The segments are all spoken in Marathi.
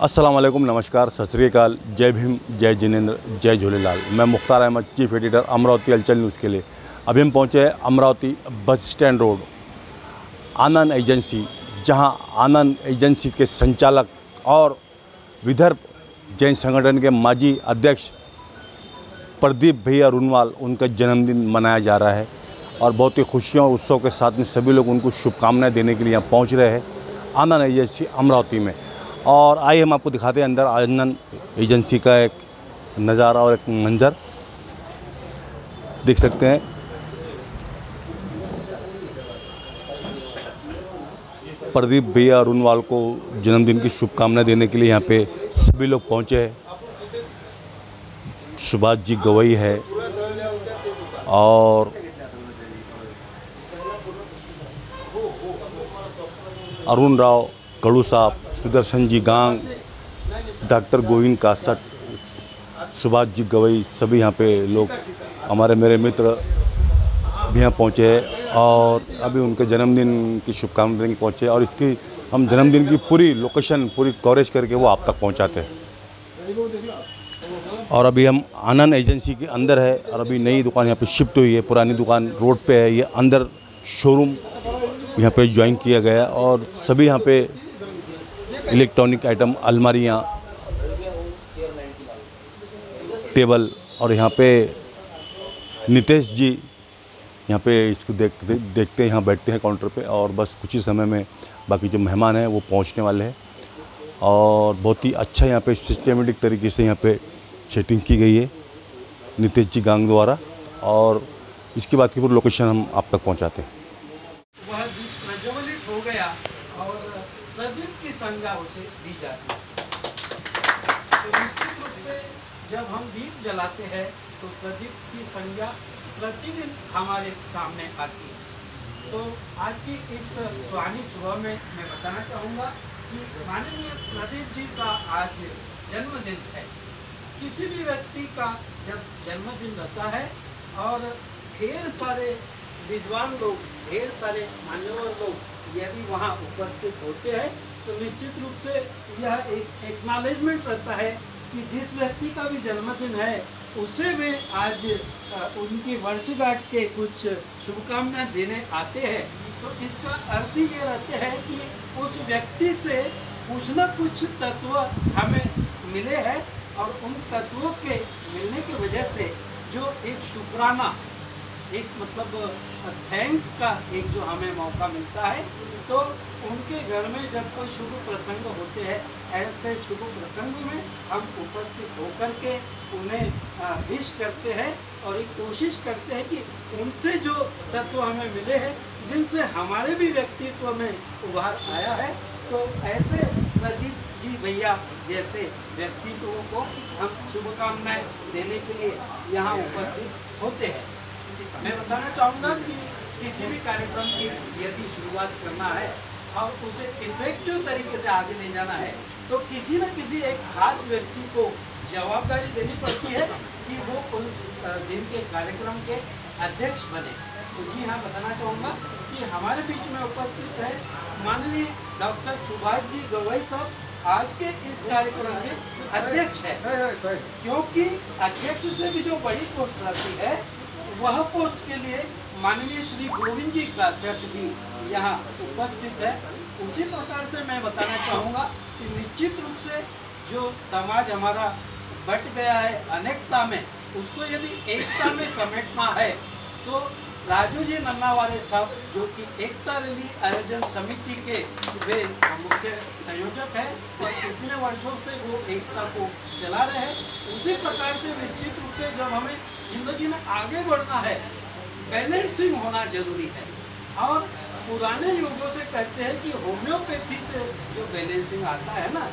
अस्सलाम वालेकुम, नमस्कार, सत श्री अकाल, जय भीम, जय जिनेंद्र, जय झूलेलाल। मैं मुख्तार अहमद, चीफ एडिटर अमरावती हलचल न्यूज़ के लिए। अभी हम पहुंचे हैं अमरावती बस स्टैंड रोड, आनंद एजेंसी, जहां आनंद एजेंसी के संचालक और विदर्भ जैन संगठन के माजी अध्यक्ष प्रदीप भैया रूनवाल, उनका जन्मदिन मनाया जा रहा है और बहुत ही खुशियों और उत्सव के साथ में सभी लोग उनको शुभकामनाएं देने के लिए यहाँ पहुँच रहे हैं आनंद एजेंसी अमरावती में। और आइए हम आपको दिखाते हैं अंदर आनंद एजेंसी का एक नज़ारा और एक मंजर देख सकते हैं। प्रदीप भैया रूनवाल को जन्मदिन की शुभकामनाएं देने के लिए यहाँ पे सभी लोग पहुँचे हैं। सुभाष जी गवई है और अरुण राव कड़ू साहब, सुदर्शन जी गांग, डॉक्टर गोविंद कासट, सुभाष जी गवई, सभी यहाँ पे लोग हमारे मेरे मित्र भी यहाँ पहुँचे हैं और अभी उनके जन्मदिन की शुभकामनाएं देने पहुँचे और इसकी हम जन्मदिन की पूरी लोकेशन पूरी कवरेज करके वो आप तक पहुँचाते हैं। और अभी हम आनंद एजेंसी के अंदर है और अभी नई दुकान यहाँ पे शिफ्ट हुई है। पुरानी दुकान रोड पे है, ये अंदर शोरूम यहाँ पे ज्वाइन किया गया और सभी यहाँ पे इलेक्ट्रॉनिक आइटम, अलमारियाँ, टेबल, और यहाँ पे नितेश जी यहाँ पे इसको देखते हैं, यहाँ बैठते हैं काउंटर पे और बस कुछ ही समय में बाकी जो मेहमान हैं वो पहुँचने वाले हैं। और बहुत ही अच्छा यहाँ पे सिस्टमेटिक तरीके से यहाँ पे सेटिंग की गई है नितेश जी गांग द्वारा और इसके बाद की पूरी लोकेशन हम आप तक पहुँचाते हैं। वह दीप प्रज्वलित हो गया और प्रदीप की संज्ञा उसे दी जाती है। तो निश्चित रूप से जब हम दीप जलाते हैं तो प्रदीप की संज्ञा प्रतिदिन हमारे सामने आती है। तो आज की इस सुहानी सुबह में मैं बताना चाहूँगा कि माननीय प्रदीप जी का आज जन्मदिन है। किसी भी व्यक्ति का जब जन्मदिन रहता है और ढेर सारे विद्वान लोग, ढेर सारे मान्यवर लोग यदि वहाँ उपस्थित होते हैं तो निश्चित रूप से यह एक एक्नॉलेजमेंट रहता है कि जिस व्यक्ति का भी जन्मदिन है उसे वे आज उनकी वर्षगांठ के कुछ शुभकामनाएं देने आते हैं। तो इसका अर्थ ये रहते हैं कि उस व्यक्ति से कुछ न कुछ तत्व हमें मिले हैं और उन तत्वों के मिलने की वजह से जो एक शुक्राना, एक मतलब थैंक्स का एक जो हमें मौका मिलता है, तो उनके घर में जब कोई शुभ प्रसंग होते हैं, ऐसे शुभ प्रसंग में हम उपस्थित होकर के उन्हें विश करते हैं और एक कोशिश करते हैं कि उनसे जो तत्व हमें मिले हैं, जिनसे हमारे भी व्यक्तित्व में उभार आया है, तो ऐसे प्रदीप जी भैया जैसे व्यक्तित्वों को हम शुभकामनाएं देने के लिए यहाँ उपस्थित होते हैं। मैं बताना चाहूँगा कि किसी भी कार्यक्रम की यदि शुरुआत करना है और उसे इफेक्टिव तरीके से आगे ले जाना है तो किसी न किसी एक खास व्यक्ति को जवाबदारी देनी पड़ती है कि वो उस दिन के कार्यक्रम के अध्यक्ष बने। तो जी हाँ, बताना चाहूँगा कि हमारे बीच में उपस्थित है माननीय डॉक्टर सुभाष जी गवई साहब, आज के इस कार्यक्रम के अध्यक्ष है। क्योंकि अध्यक्ष से भी जो बड़ी पोस्ट रहती है वह पोस्ट के लिए माननीय श्री गोविंद जी कासट भी यहाँ उपस्थित है। उसी प्रकार से मैं बताना चाहूँगा कि निश्चित रूप से जो समाज हमारा बट गया है अनेकता में, उसको यदि एकता में समेटना है तो राजू जी नन्नावाले साहब, जो कि एकता रैली आयोजन समिति के वे मुख्य संयोजक हैं और कितने वर्षों से वो एकता को चला रहे हैं, उसी प्रकार से निश्चित रूप से जब हमें जिंदगी में आगे बढ़ना है, बैलेंसिंग होना जरूरी है। और पुराने युगों से कहते हैं कि होम्योपैथी से जो बैलेंसिंग आता है ना,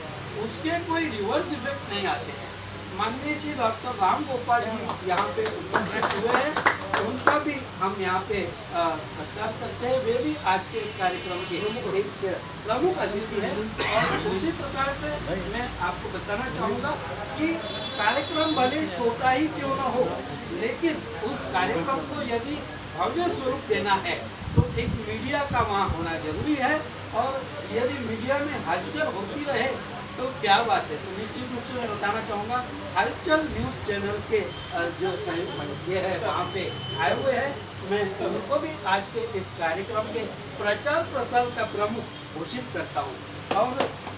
उसके कोई रिवर्स इफेक्ट नहीं आते हैं। माननीय श्री डॉक्टर राम गोपाल जी यहाँ पे उपस्थित हुए हैं, उनका भी हम यहाँ पे सत्कार करते हैं। वे भी आज के इस कार्यक्रम के एक प्रमुख अतिथि हैं। और उसी प्रकार से मैं आपको बताना चाहूँगा कि कार्यक्रम भले छोटा ही क्यों ना हो, लेकिन उस कार्यक्रम को यदि भव्य स्वरूप देना है तो एक मीडिया का वहाँ होना जरूरी है। और यदि मीडिया में हलचल होती रहे तो क्या बात है। तो निश्चित रूप से मैं बताना चाहूँगा हलचल न्यूज़ चैनल के जो ये है वहाँ पे आए हुए हैं, मैं उनको भी आज के इस कार्यक्रम के प्रचार प्रसार का प्रमुख घोषित करता हूँ। और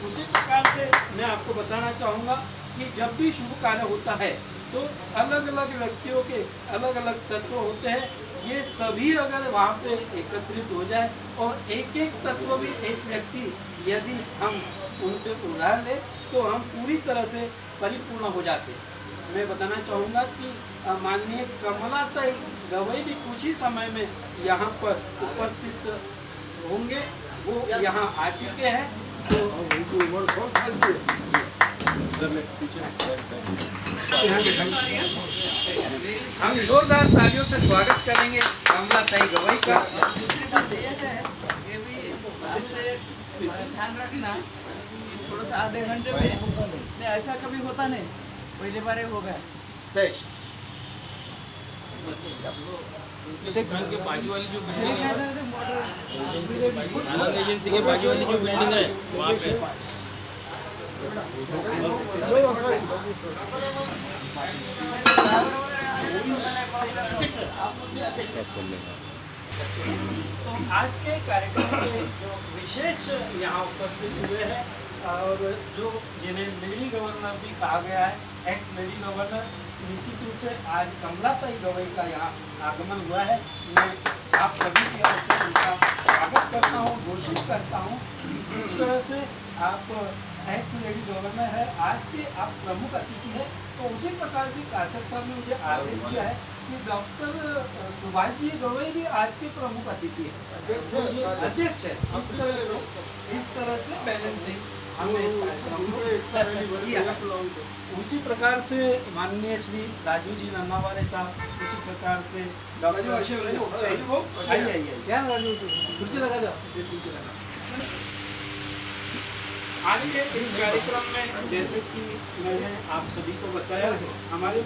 उसी प्रकार से मैं आपको बताना चाहूँगा कि जब भी शुभ कार्य होता है तो अलग अलग व्यक्तियों के अलग अलग तत्व होते हैं, ये सभी अगर वहाँ पे एकत्रित हो जाए और एक एक तत्व भी एक व्यक्ति यदि हम उनसे उधार ले तो हम पूरी तरह से परिपूर्ण हो जाते हैं। मैं बताना चाहूँगा कि माननीय कमलाताई गवई भी कुछ ही समय में यहाँ पर उपस्थित होंगे, वो यहाँ आ चुके हैं। तो हम जोरदार तालियों से स्वागत करेंगे कमलाताई गवई का। ध्यान रखना थोड़ा सा आधे घंटे में नहीं, ऐसा कभी होता नहीं, पहली बार हो गया। के बाजू वाली जो बिल्डिंग है, आनंद एजेंसी के बाजू वाली जो बिल्डिंग है वहाँ पे तो आज के कार्यक्रम के जो विशेष यहाँ उपस्थित हुए हैं और जो जिन्हें लेडी गवर्नर भी कहा गया है, एक्स लेडी गवर्नर, निश्चित रूप से आज कमलाताई गवई का यहाँ आगमन हुआ है। मैं आप सभी की ओर से उनका स्वागत करता हूँ, घोषित करता हूँ। जिस तरह से आप एक्स लेडी गवर्नर है, आज के आप प्रमुख अतिथि है, तो उसी प्रकार से काशक साहब ने मुझे आदेश दिया है कि डॉक्टर सुभाष जी गवई भी आज के प्रमुख अतिथि है, अध्यक्ष है। इस तरह से बैलेंसिंग उसी प्रकार से माननीय श्री राजू जी नन्नावारे साहब, उसी प्रकार से आज के इस कार्यक्रम में जैसे कि मैंने आप सभी को बताया, हमारे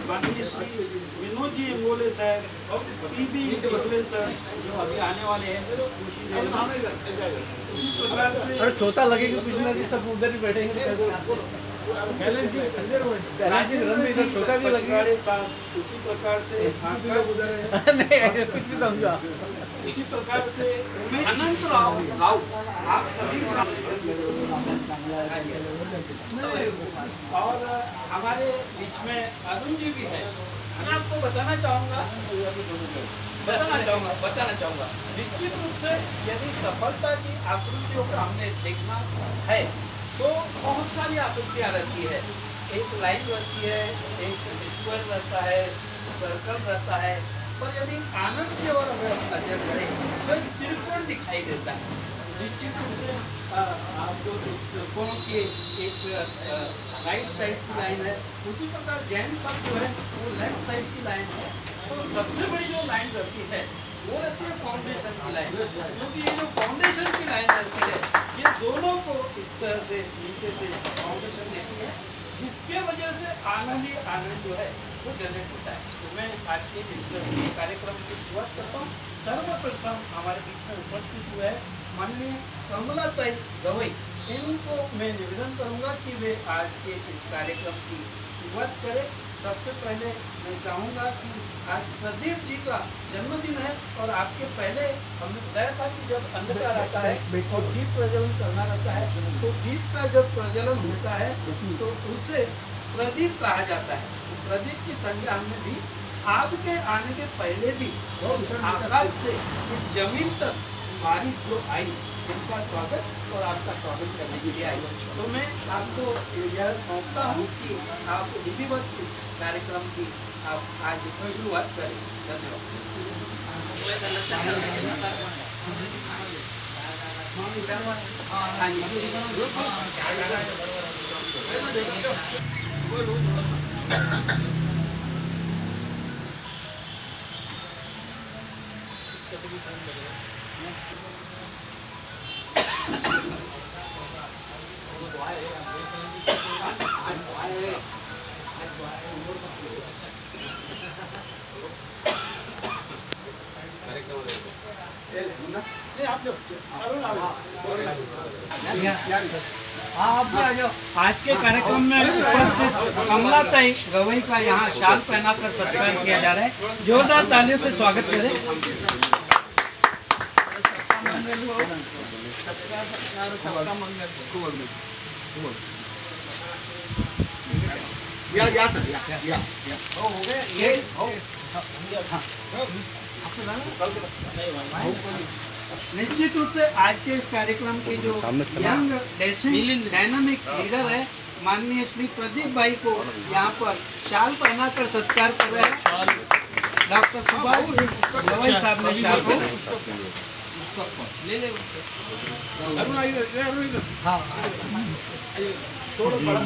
माननीय श्री विनोद जी अंगोले सर और पीबी पिछले सर जो अभी आने वाले हैं उसी प्रकार से। अरे छोटा लगेगा पिछला कि सब उधर ही बैठेंगे, इधर छोटा भी लगेगा। उसी प्रकार से नहीं कुछ भी समझा। इसी प्रकार से अनंत राव आप सभी और हमारे बीच में अरुण जी भी है। मैं आपको बताना चाहूँगा निश्चित रूप से यदि सफलता की आकृतियों को हमने देखना है तो बहुत सारी आकृतियाँ रहती है। एक लाइन रहती है, एक स्क्वायर रहता है, सर्कल रहता है, पर यदि आनंद की ओर अगर नजर करें तो एक त्रिकोण दिखाई देता है। निश्चित रूप से आपको त्रिकोण के एक राइट साइड की लाइन है, उसी प्रकार जैन सब जो है वो लेफ्ट साइड की लाइन है। तो सबसे बड़ी जो लाइन रहती है वो रहती है फाउंडेशन की लाइन, क्योंकि ये जो फाउंडेशन की लाइन रहती है ये दोनों को इस तरह से नीचे से फाउंडेशन देती है, जिसके वजह से आनंद ही आनंद जो है वो जनरेट होता है। तो मैं आज के इस कार्यक्रम की शुरुआत करता हूँ। सर्वप्रथम हमारे बीच में उपस्थित हुए हैं माननीय कमलाताई गवई। इनको मैं निवेदन करूँगा कि वे आज के इस कार्यक्रम की शुरुआत करें। सबसे पहले मैं चाहूँगा कि आज प्रदीप जी का जन्मदिन है और आपके पहले हमने बताया था कि जब अंधकार आता है और दीप प्रज्वलन करना रहता है तो दीप का जब प्रज्वलन होता है तो उसे प्रदीप कहा जाता है। तो प्रदीप की संज्ञा हमने दी। आपके आने के पहले भी आकाश से इस जमीन तक बारिश जो आई उनका स्वागत और आपका स्वागत करने के लिए आई। तो मैं आपको यह सौंपता हूँ कि आप विधिवत इस कार्यक्रम की आप आज शुरुआत करें। आप भी आ जाओ। आज के कार्यक्रम में उपस्थित कमलाताई गवई का यहाँ शाल पहनाकर सत्कार किया जा रहा है। जोरदार तालियों से स्वागत करें। सबका मंगल हो, सबका सत्कार, सबका मंगल हो। हो गया ये निश्चित रूप से आज के इस कार्यक्रम के जो यंग डैशिंग डायनामिक लीडर है माननीय श्री प्रदीप भाई को यहाँ पर शाल पहनाकर सत्कार कर रहे हैं। डॉक्टर सुभाष गवई साहब ने शाल को ले ले थोड़ा बड़ा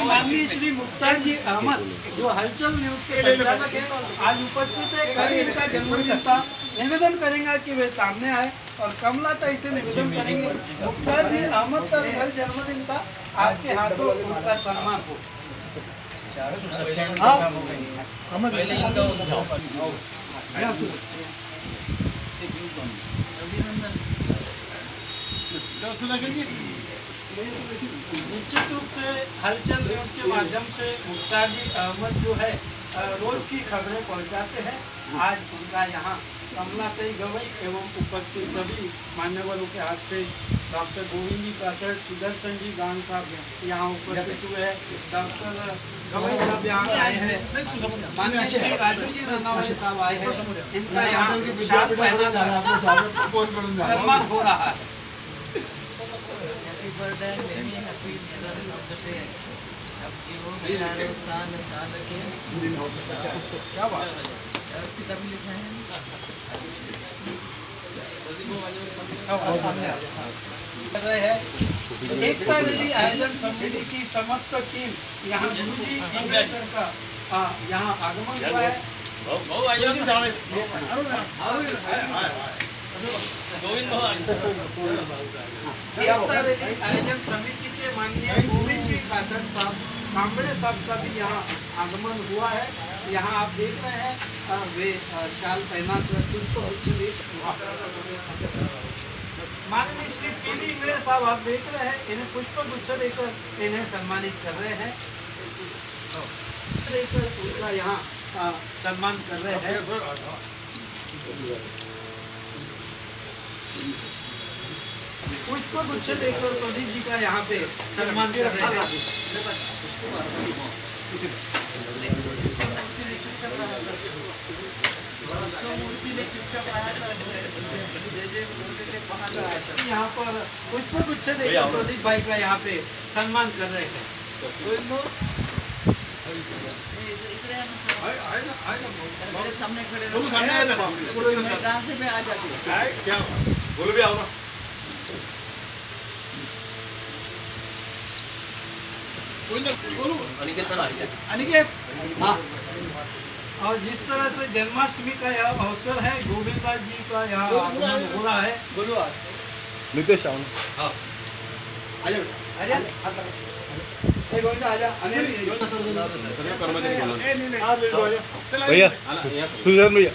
माननीय श्री मुख्तार जी अहमद जो हलचल न्यूज के संचालक है आज उपस्थित है। कल इनका जन्मदिन था। निवेदन करेंगे कि वे सामने आए और कमलाताई से निवेदन करेंगे मुख्तार जी अहमद का कल जन्मदिन था, आपके हाथों उनका सम्मान हो। निश्चित रूप से हलचल न्यूज के माध्यम से मुख्तार जी अहमद जो है रोज की खबरें पहुंचाते हैं। आज उनका यहाँ कमलाताई गवई एवं उपस्थित सभी मान्यवरों के हाथ से डॉक्टर गोविंद जी कासर, सुदर्शन जी गांव साहब यहाँ उपस्थित हुए हैं। डॉक्टर गवई साहब यहाँ आए हैं। माननीय श्री राजू जी रनावले साहब आए हैं। इनका यहाँ शाल पहना सम्मान हो रहा है। Happy birthday, many happy return of the day. आपकी हो हजारों साल साल के क्या बात है? किताब में लिखा है कर रहे हैं। एकता रैली आयोजन समिति की समस्त टीम यहाँ गुरुजी इंग्रेशन का यहाँ आगमन हुआ है। एकता रैली आयोजन समिति के माननीय गोविंद जी कासर साहब कांबड़े साहब का भी यहाँ आगमन हुआ है। यहाँ आप देख रहे हैं वे शाल पहना कर माननीय श्री पीडी इंगड़े साहब आप देख रहे हैं, इन्हें पुष्प गुच्छ देकर इन्हें सम्मानित कर रहे हैं। उनका यहाँ सम्मान कर रहे हैं। पुष्प गुच्छ देकर प्रदीप जी का यहाँ पे सम्मान कर रहे हैं। यहाँ पर पुष्प गुच्छ देकर प्रदीप भाई का यहाँ पे सम्मान कर रहे हैं। मेरे सामने खड़े रहो। कहाँ से मैं आ जाती हूँ? क्या बोलो भी आओ ना। अनिकेत हाँ। और जिस तरह से जन्माष्टमी का यह अवसर है, गोविंदा जी का यहाँ आगमन हो रहा है। बोलो नितेश आओ ना। भैया सुजन भैया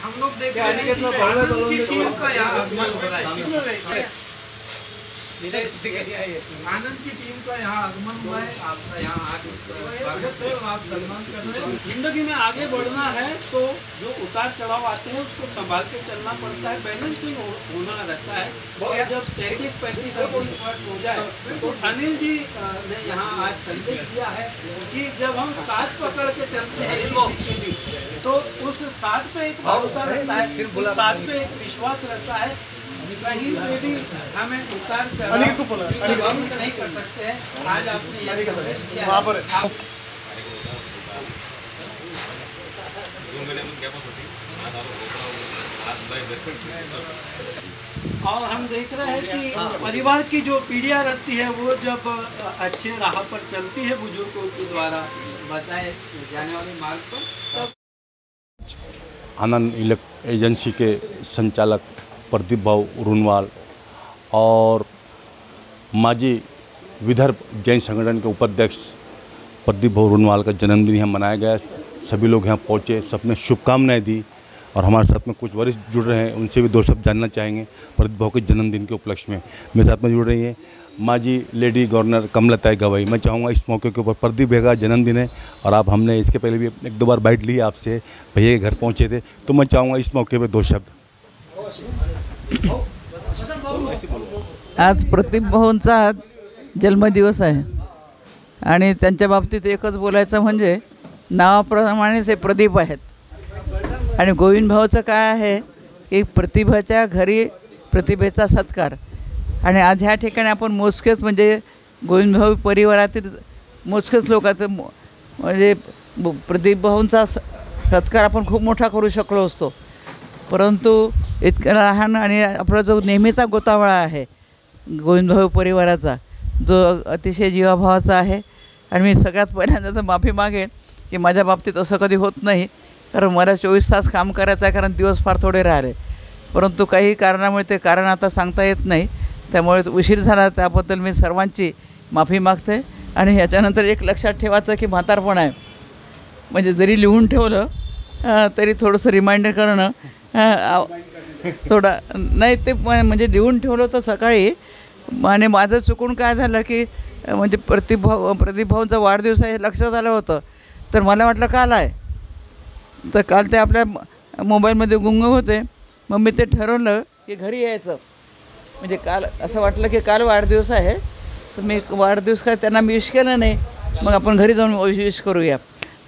हम लोग देख रहे हैं कि आनंद की टीम का यहाँ आगमन हो रहा है। आनंद की टीम का यहाँ आगमन हुआ है। आपका यहाँ आज स्वागत है और आप सम्मान कर रहे हैं। जिंदगी में आगे बढ़ना है तो जो उतार चढ़ाव आते हैं उसको संभाल के चलना पड़ता है, बैलेंसिंग होना रहता है। और जब 33-35 हो जाए तो अनिल जी ने यहाँ आज संदेश दिया है कि जब हम साथ पकड़ के चलते हैं तो उस साथ पे एक भरोसा रहता है, फिर साथ पे एक विश्वास रहता है। कहीं पे भी हमें उतार चढ़ाव नहीं कर सकते हैं। आज आपने ये संदेश दिया है। और हम देख रहे हैं कि परिवार की जो पीढ़ियां रहती है वो जब अच्छे राह पर चलती है बुजुर्गों के द्वारा बताए जाने वाले मार्ग पर तब आनंद एजेंसी के संचालक प्रदीप भाऊ रुनवाल और माजी विदर्भ जैन संगठन के उपाध्यक्ष प्रदीप भाऊ रुनवाल का जन्मदिन यहाँ मनाया गया। सभी लोग यहाँ पहुँचे, सबने शुभकामनाएं दी और हमारे साथ में कुछ वरिष्ठ जुड़ रहे हैं, उनसे भी दो शब्द जानना चाहेंगे प्रदीप भाऊ के जन्मदिन के उपलक्ष्य में। मेरे साथ में जुड़ रही हैं माजी लेडी गवर्नर कमलता गवाई। मैं चाहूँगा इस मौके के ऊपर, प्रदीप भैया का जन्मदिन है और आप हमने इसके पहले भी एक दो बार बाइट ली आपसे, भैया के घर पहुँचे थे, तो मैं चाहूँगा इस मौके पर दो शब्द। आज प्रदीप भाऊंचा जन्मदिवस आहे आणि त्यांच्या बाबतीत एकच बोलायचं म्हणजे नावाप्रमाणेच हे प्रदीप आहेत आणि गोविंद भाऊचं काय आहे की प्रतिभेच्या घरी प्रतिभेचा सत्कार। आणि आज ह्या ठिकाणी आपण मोजकेच म्हणजे गोविंद भाऊ परिवारातील मोजकेच लोक आहेत, म्हणजे प्रदीप भाऊंचा सत्कार आपण खूप मोठा करू शकलो असतो, परंतु इतकं लहान आणि आपला जो नेहमीचा गोतावळा आहे गोविंद भाऊ परिवाराचा, जो अतिशय जीवाभावाचा आहे। आणि मी सगळ्यात पहिल्यांदा तर माफी मागेन की माझ्या बाबतीत असं कधी होत नाही, कारण मला 24 तास काम करायचं आहे, कारण दिवस फार थोडे राहिले, परंतु काही कारणामुळे ते कारण आता सांगता येत नाही, त्यामुळे उशीर झाला, त्याबद्दल मी सर्वांची माफी मागते। आणि ह्याच्यानंतर एक लक्षात ठेवायचं की म्हातारपण आहे, म्हणजे जरी लिहून ठेवलं तरी थोडंसं रिमाइंडर करणं थोडं नाही, ते म्हणजे लिहून ठेवलं तर सकाळी, आणि माझं चुकून काय झालं की म्हणजे प्रदीप भाऊंचा वाढदिवस आहे हे लक्षात आलं होतं, तर मला वाटलं काल आहे, तर काल ते आपल्या मोबाईलमध्ये गुंग होते, मग मी ते ठरवलं की घरी यायचं, म्हणजे काल असं वाटलं की काल वाढदिवस आहे, तर मी वाढदिवस काय त्यांना मी विश केलं नाही, मग आपण घरी जाऊन विश करूया।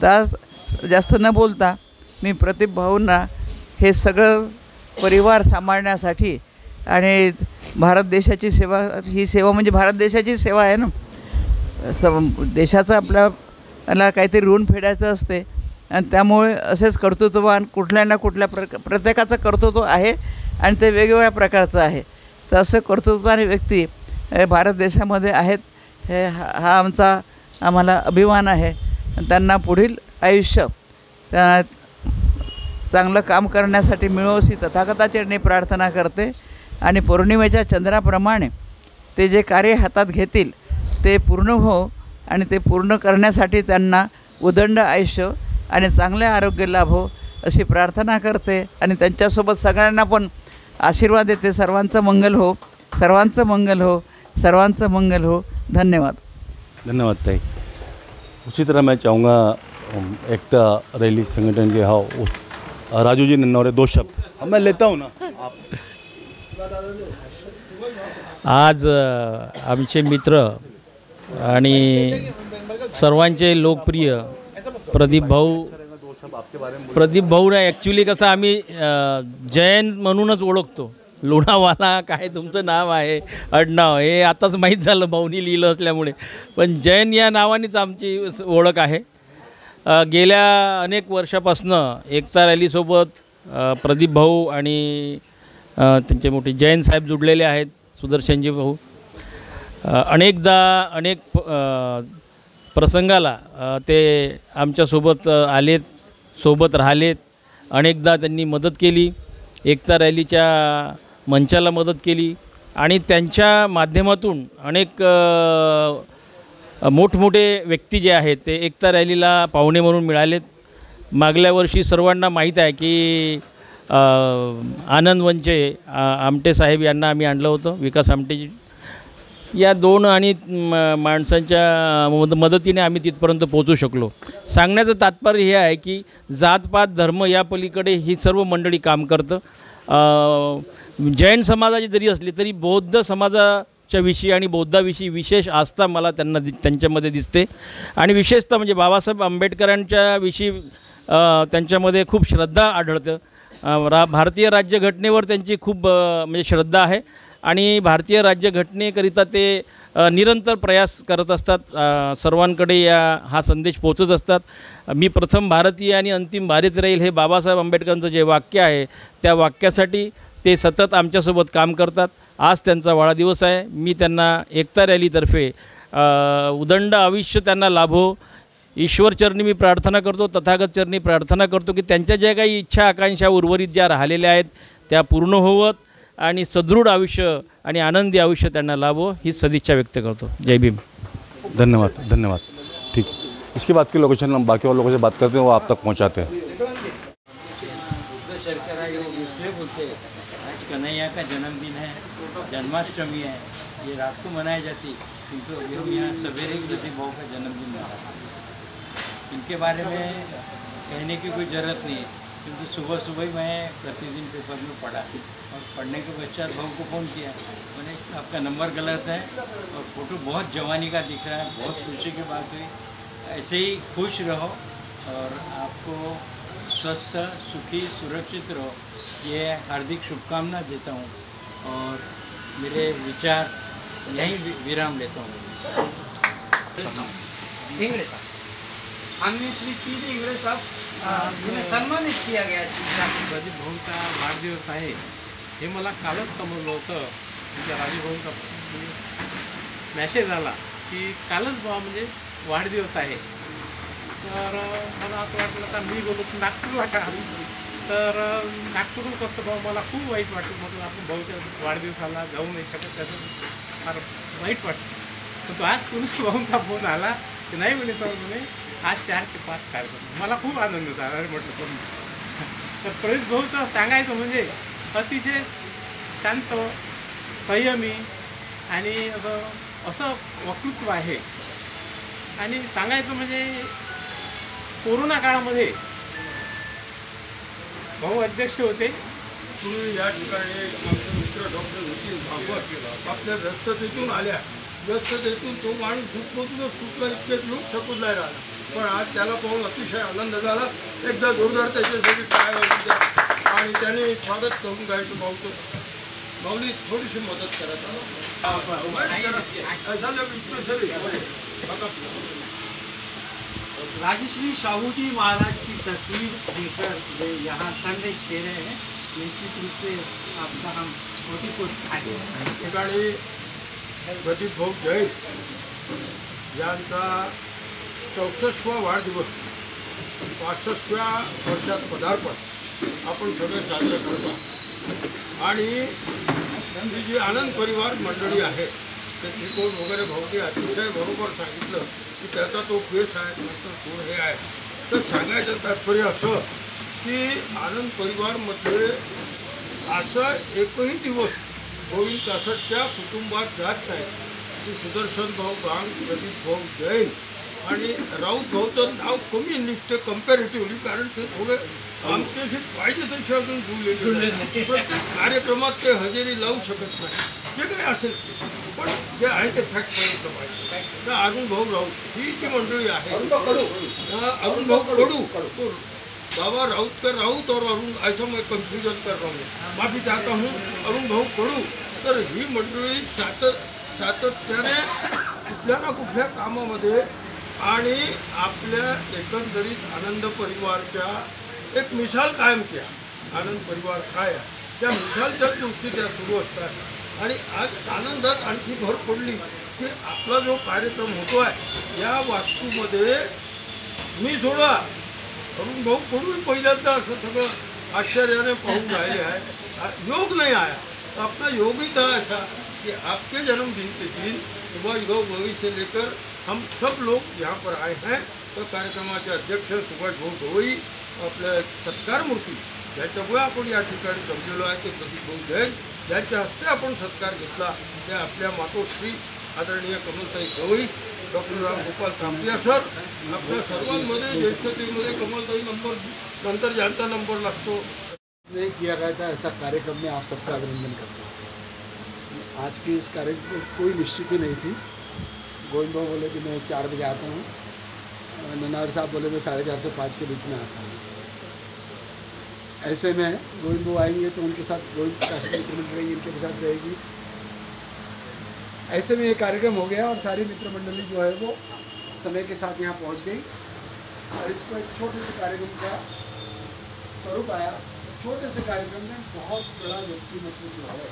तर आज जास्त न बोलता मी प्रदीप भाऊंना हे सगळं परिवार सांभाळण्यासाठी आणि भारत देशाची सेवा, ही सेवा म्हणजे भारत देशाची सेवा आहे ना, देशाचं आपल्याला काहीतरी ऋण फेडायचं असते, आणि त्यामुळे असेच कर्तृत्ववान कुठल्या ना कुठल्या प्रत्येकाचं कर्तृत्व आहे आणि ते वेगवेगळ्या प्रकारचं आहे, तर असं कर्तृत्ववान व्यक्ती भारत देशामध्ये आहेत, हे हा आम्हाला अभिमान आहे। त्यांना पुढील आयुष्य चांगलं काम करण्यासाठी मिळो अशी तथागताचरणी प्रार्थना करते। आणि पौर्णिमेच्या चंद्राप्रमाणे ते जे कार्य हातात घेतील ते पूर्ण हो, आणि ते पूर्ण करण्यासाठी त्यांना उदंड आयुष्य आणि चांगले आरोग्य लाभो अशी प्रार्थना करते। आणि त्यांच्यासोबत सगळ्यांना पण आशीर्वाद देते, सर्वांचं मंगल हो, सर्वांचं मंगल हो, सर्वांचं मंगल हो। धन्यवाद। धन्यवाद ताई। उसी तरह मैं चाहूँगा एकता रैली संगठन के राजू जी नन्नौरे दो शब्द मैं लेता हूँ ना आप। आज आमचे मित्र आणि सर्वांचे लोकप्रिय प्रदीप भाऊ ना ॲक्च्युली कसं आम्ही जैन म्हणूनच ओळखतो, लोणावाला काय तुमचं नाव आहे आडनाव हे आताच माहीत झालं भाऊनी लिहिलं असल्यामुळे, पण जैन या नावानेच आमची ओळख आहे। गेल्या अनेक वर्षापासनं एकता रॅलीसोबत प्रदीप भाऊ आणि त्यांचे मोठे जैन साहेब जुडलेले आहेत, सुदर्शनजी भाऊ। अनेकदा अनेक प्रसंगाला ते आमच्यासोबत आलेत, सोबत राहिलेत, अनेकदा त्यांनी मदत केली, एकता रॅलीच्या मंचाला मदत केली, आणि त्यांच्या माध्यमातून अनेक मोठमोठे व्यक्ती जे आहेत ते एकता रॅलीला पाहुणे म्हणून मिळालेत। मागल्या वर्षी सर्वांना माहीत आहे की आनंद वंचे आमटे साहेब यांना आम्ही आणलं होतं, विकास आमटेजी, या दोन आणि माणसांच्या मदतीने आम्ही तिथपर्यंत पोहोचू शकलो। सांगण्याचं तात्पर्य हे आहे की जातपात धर्म या पलीकडे ही सर्व मंडळी काम करतं। जैन समाजाची जरी असली तरी बौद्ध समाजाच्या विषयी आणि बौद्धाविषयी विशेष आस्था मला त्यांच्यामध्ये दिसते, आणि विशेषतः म्हणजे बाबासाहेब आंबेडकरांच्या विषयी त्यांच्यामध्ये खूप श्रद्धा आढळतं। भारतीय राज्यघटनेवर त्यांची खूप म्हणजे श्रद्धा आहे, आणि भारतीय राज्यघटनेकरिता ते निरंतर प्रयास करत असतात, सर्वांकडे हा संदेश पोचत असतात। मी प्रथम भारतीय आणि अंतिम भारत राहील हे बाबासाहेब आंबेडकरांचं जे वाक्य आहे त्या वाक्यासाठी ते सतत आमच्यासोबत काम करतात। आज त्यांचा वाढदिवस आहे, मी त्यांना एकता रॅलीतर्फे उदंड आयुष्य त्यांना लाभो ईश्वरचरणी मी प्रार्थना करतो, तथागतचरणी प्रार्थना करतो की त्यांच्या ज्या काही इच्छा आकांक्षा उर्वरित ज्या राहिलेल्या आहेत त्या पूर्ण होवत, आणि सदृढ आयुष्य आणि आनंदी आयुष्य त्यांना लाभो ही सदिच्छा व्यक्त करतो. जय भीम. धन्यवाद धन्यवाद. ठीक, इसके बाद के लोकेशन हम बाकी और लोगों से बात करते हैं, वो आप तक पहुंचाते हैं. इसलिए बोलते हैं आज कन्हैया का जन्मदिन है, जन्माष्टमी है, ये रात को मनाई जाती, किंतु हम यहाँ सवेरे ही प्रदीप भाव का जन्मदिन मनाते हैं. इनके बारे में कहने की कोई ज़रूरत नहीं है, किंतु सुबह सुबह ही मैं प्रतिदिन पेपर में पढ़ा और पढ़ने के पश्चात भाव को फ़ोन किया. मैंने आपका नंबर गलत है और फ़ोटो बहुत जवानी का दिख रहा है. बहुत खुशी की बात हुई. ऐसे ही खुश रहो और आपको स्वस्थ सुखी सुरक्षित रहो, ये हार्दिक शुभकामना देता हूँ और मेरे विचार यहीं विराम लेता हूँ. इंगड़े साहब, माननीय श्री पी डी इंगड़े साहब, जिन्हें सम्मानित किया गया है. प्रदीप भाऊंचा वाढदिवस आहे हे मला कालच समजलं होतं. म्हणजे राजीव भाऊंचा मॅसेज आला की कालच म्हणजे वाढदिवस आहे. तर मला असं वाटलं का मी बोलतो नागपूरला का, तर नागपूरहून कसं भाऊ मला खूप वाईट वाटलं. म्हटलं आपण भाऊच्या वाढदिवसाला जाऊ नाही शकत, त्याचं फार वाईट वाटतं. पण तो आज पुन्हा भाऊंचा फोन आला की नाही म्हणे सर म्हणे आज 4 ते 5 कार्यक्रम. मला खूप आनंद झाला. अरे म्हटलं पण तर प्रदीप भाऊचं सांगायचं म्हणजे अतिशय शांत संयमी आणि असं वक्तृत्व आहे. आणि सांगायचं म्हणजे कोरोना काळामध्ये भाऊ अध्यक्ष होते. तुम्ही या ठिकाणी आमचे मित्र डॉक्टर नितीन भागवत आपल्या व्यस्ततेतून आल्या. व्यस्ततेतून तो माणूस झुकमधूनच सुटला, इतके लोक शकून नाही राहिला. पण आज त्याला पाहून अतिशय आनंद झाला. एकदा जोरदार त्याच्यासाठी काय द्या आणि त्याने स्वागत करून गायचं भाऊचं. माऊली थोडीशी मदत करा. राजश्री साहू जी महाराज की तस्वीर देकर वे यहाँ संदेश दे रहे हैं. निश्चित रूप से आपका हम कोटि ठिकाणी प्रदीप भाऊ जैन यांचा 64वा वाढदिवस, 65व्या वर्षात पदार्पण आपण सगळे साजरे करतो. आणि ही जी आनंद परिवार मंडळी आहे ते त्रिकोण वगैरे भाऊनी अतिशय बरोबर सांगितलं की त्याचा तो फेस आहे, नंतर कोण हे आहे. तर सांगायचं तात्पर्य असं की आनंद परिवारमध्ये असं एकही दिवस गोविंद कासटच्या कुटुंबात जात नाही की सुदर्शन भाऊ गांग, प्रदीप भाऊ जैन आणि राऊत भाऊचं नाव कमी निघते कम्पॅरेटिव्हली, कारण ते थोडे आमच्याशी पाहिजे तसे अजून जुळलेले नाही. प्रत्येक कार्यक्रमात ते हजेरी लावू शकत नाही, जे काही असेल पण जे आहे ते फॅक्ट सांगितलं पाहिजे. तर अरुण भाऊ राऊत ही जी मंडळी आहे, अरुण भाऊ कडू, बाबा राऊतकर राऊत और अरुण ऐसा मैं कन्फ्युजन कर रहा हूँ, माफी चाहता हूँ, अरुण भाऊ कडू. तर ही मंडळी सातत्याने कुठल्या ना कुठल्या कामामध्ये आणि आपल्या एकंदरीत आनंद परिवारच्या एक मिसाल कायम केल्या. आनंद परिवार काय आहे त्या मिसालच्याच गोष्टी त्या सुरू असतात. आणि आज आनंदात आणखी भर पडली की आपला जो कार्यक्रम होतो आहे या वास्तूमध्ये मी सोडा अरुण भाऊ कडून पहिल्यांदा असं सगळं आश्चर्याने पाहून राहिले आहे. योग नहीं आया, तो अपना योग ही था ऐसा कि आपके जन्मदिन के दिन सुबह योग वही से लेकर हम सब लोग यहाँ पर आए हैं. तर कार्यक्रमाचे अध्यक्ष सुभाष भाऊ ढोई, आपल्या सत्कार मूर्ती ज्याच्यामुळे आपण या ठिकाणी जमलेलो आहे ते प्रदीप भाऊ जैन, ज्यांच्या हस्ते आपण सत्कार घेतला त्या आपल्या मातोश्री आदरणीय कमलताई गवई, डॉक्टर रामगोपाल तांबिया सर, आपल्या सर्वांमध्ये ज्येष्ठतेमध्ये कमलताई नंबर नंतर ज्यांचा नंबर लागतो. नहीं किया गया था ऐसा कार्यक्रम में आप सबका अभिनंदन करता हूँ. आज की इस कार्यक्रम को कोई निश्चित ही नहीं थी. गोविंद भाऊ बोले कि मैं 4 बजे आता हूँ, ननार साहब बोले मैं 4:30 से 5 के बीच में आता हूँ. ऐसे में गोविंद भाऊ आएंगे तो उनके साथ गोविंद काशी मित्र मंडली इनके साथ रहेगी. ऐसे में ये कार्यक्रम हो गया और सारी मित्र मंडली जो है वो समय के साथ यहाँ पहुँच गई और इसको एक छोटे से कार्यक्रम का स्वरूप आया. छोटे से कार्यक्रम में बहुत बड़ा व्यक्तिमत्व जो है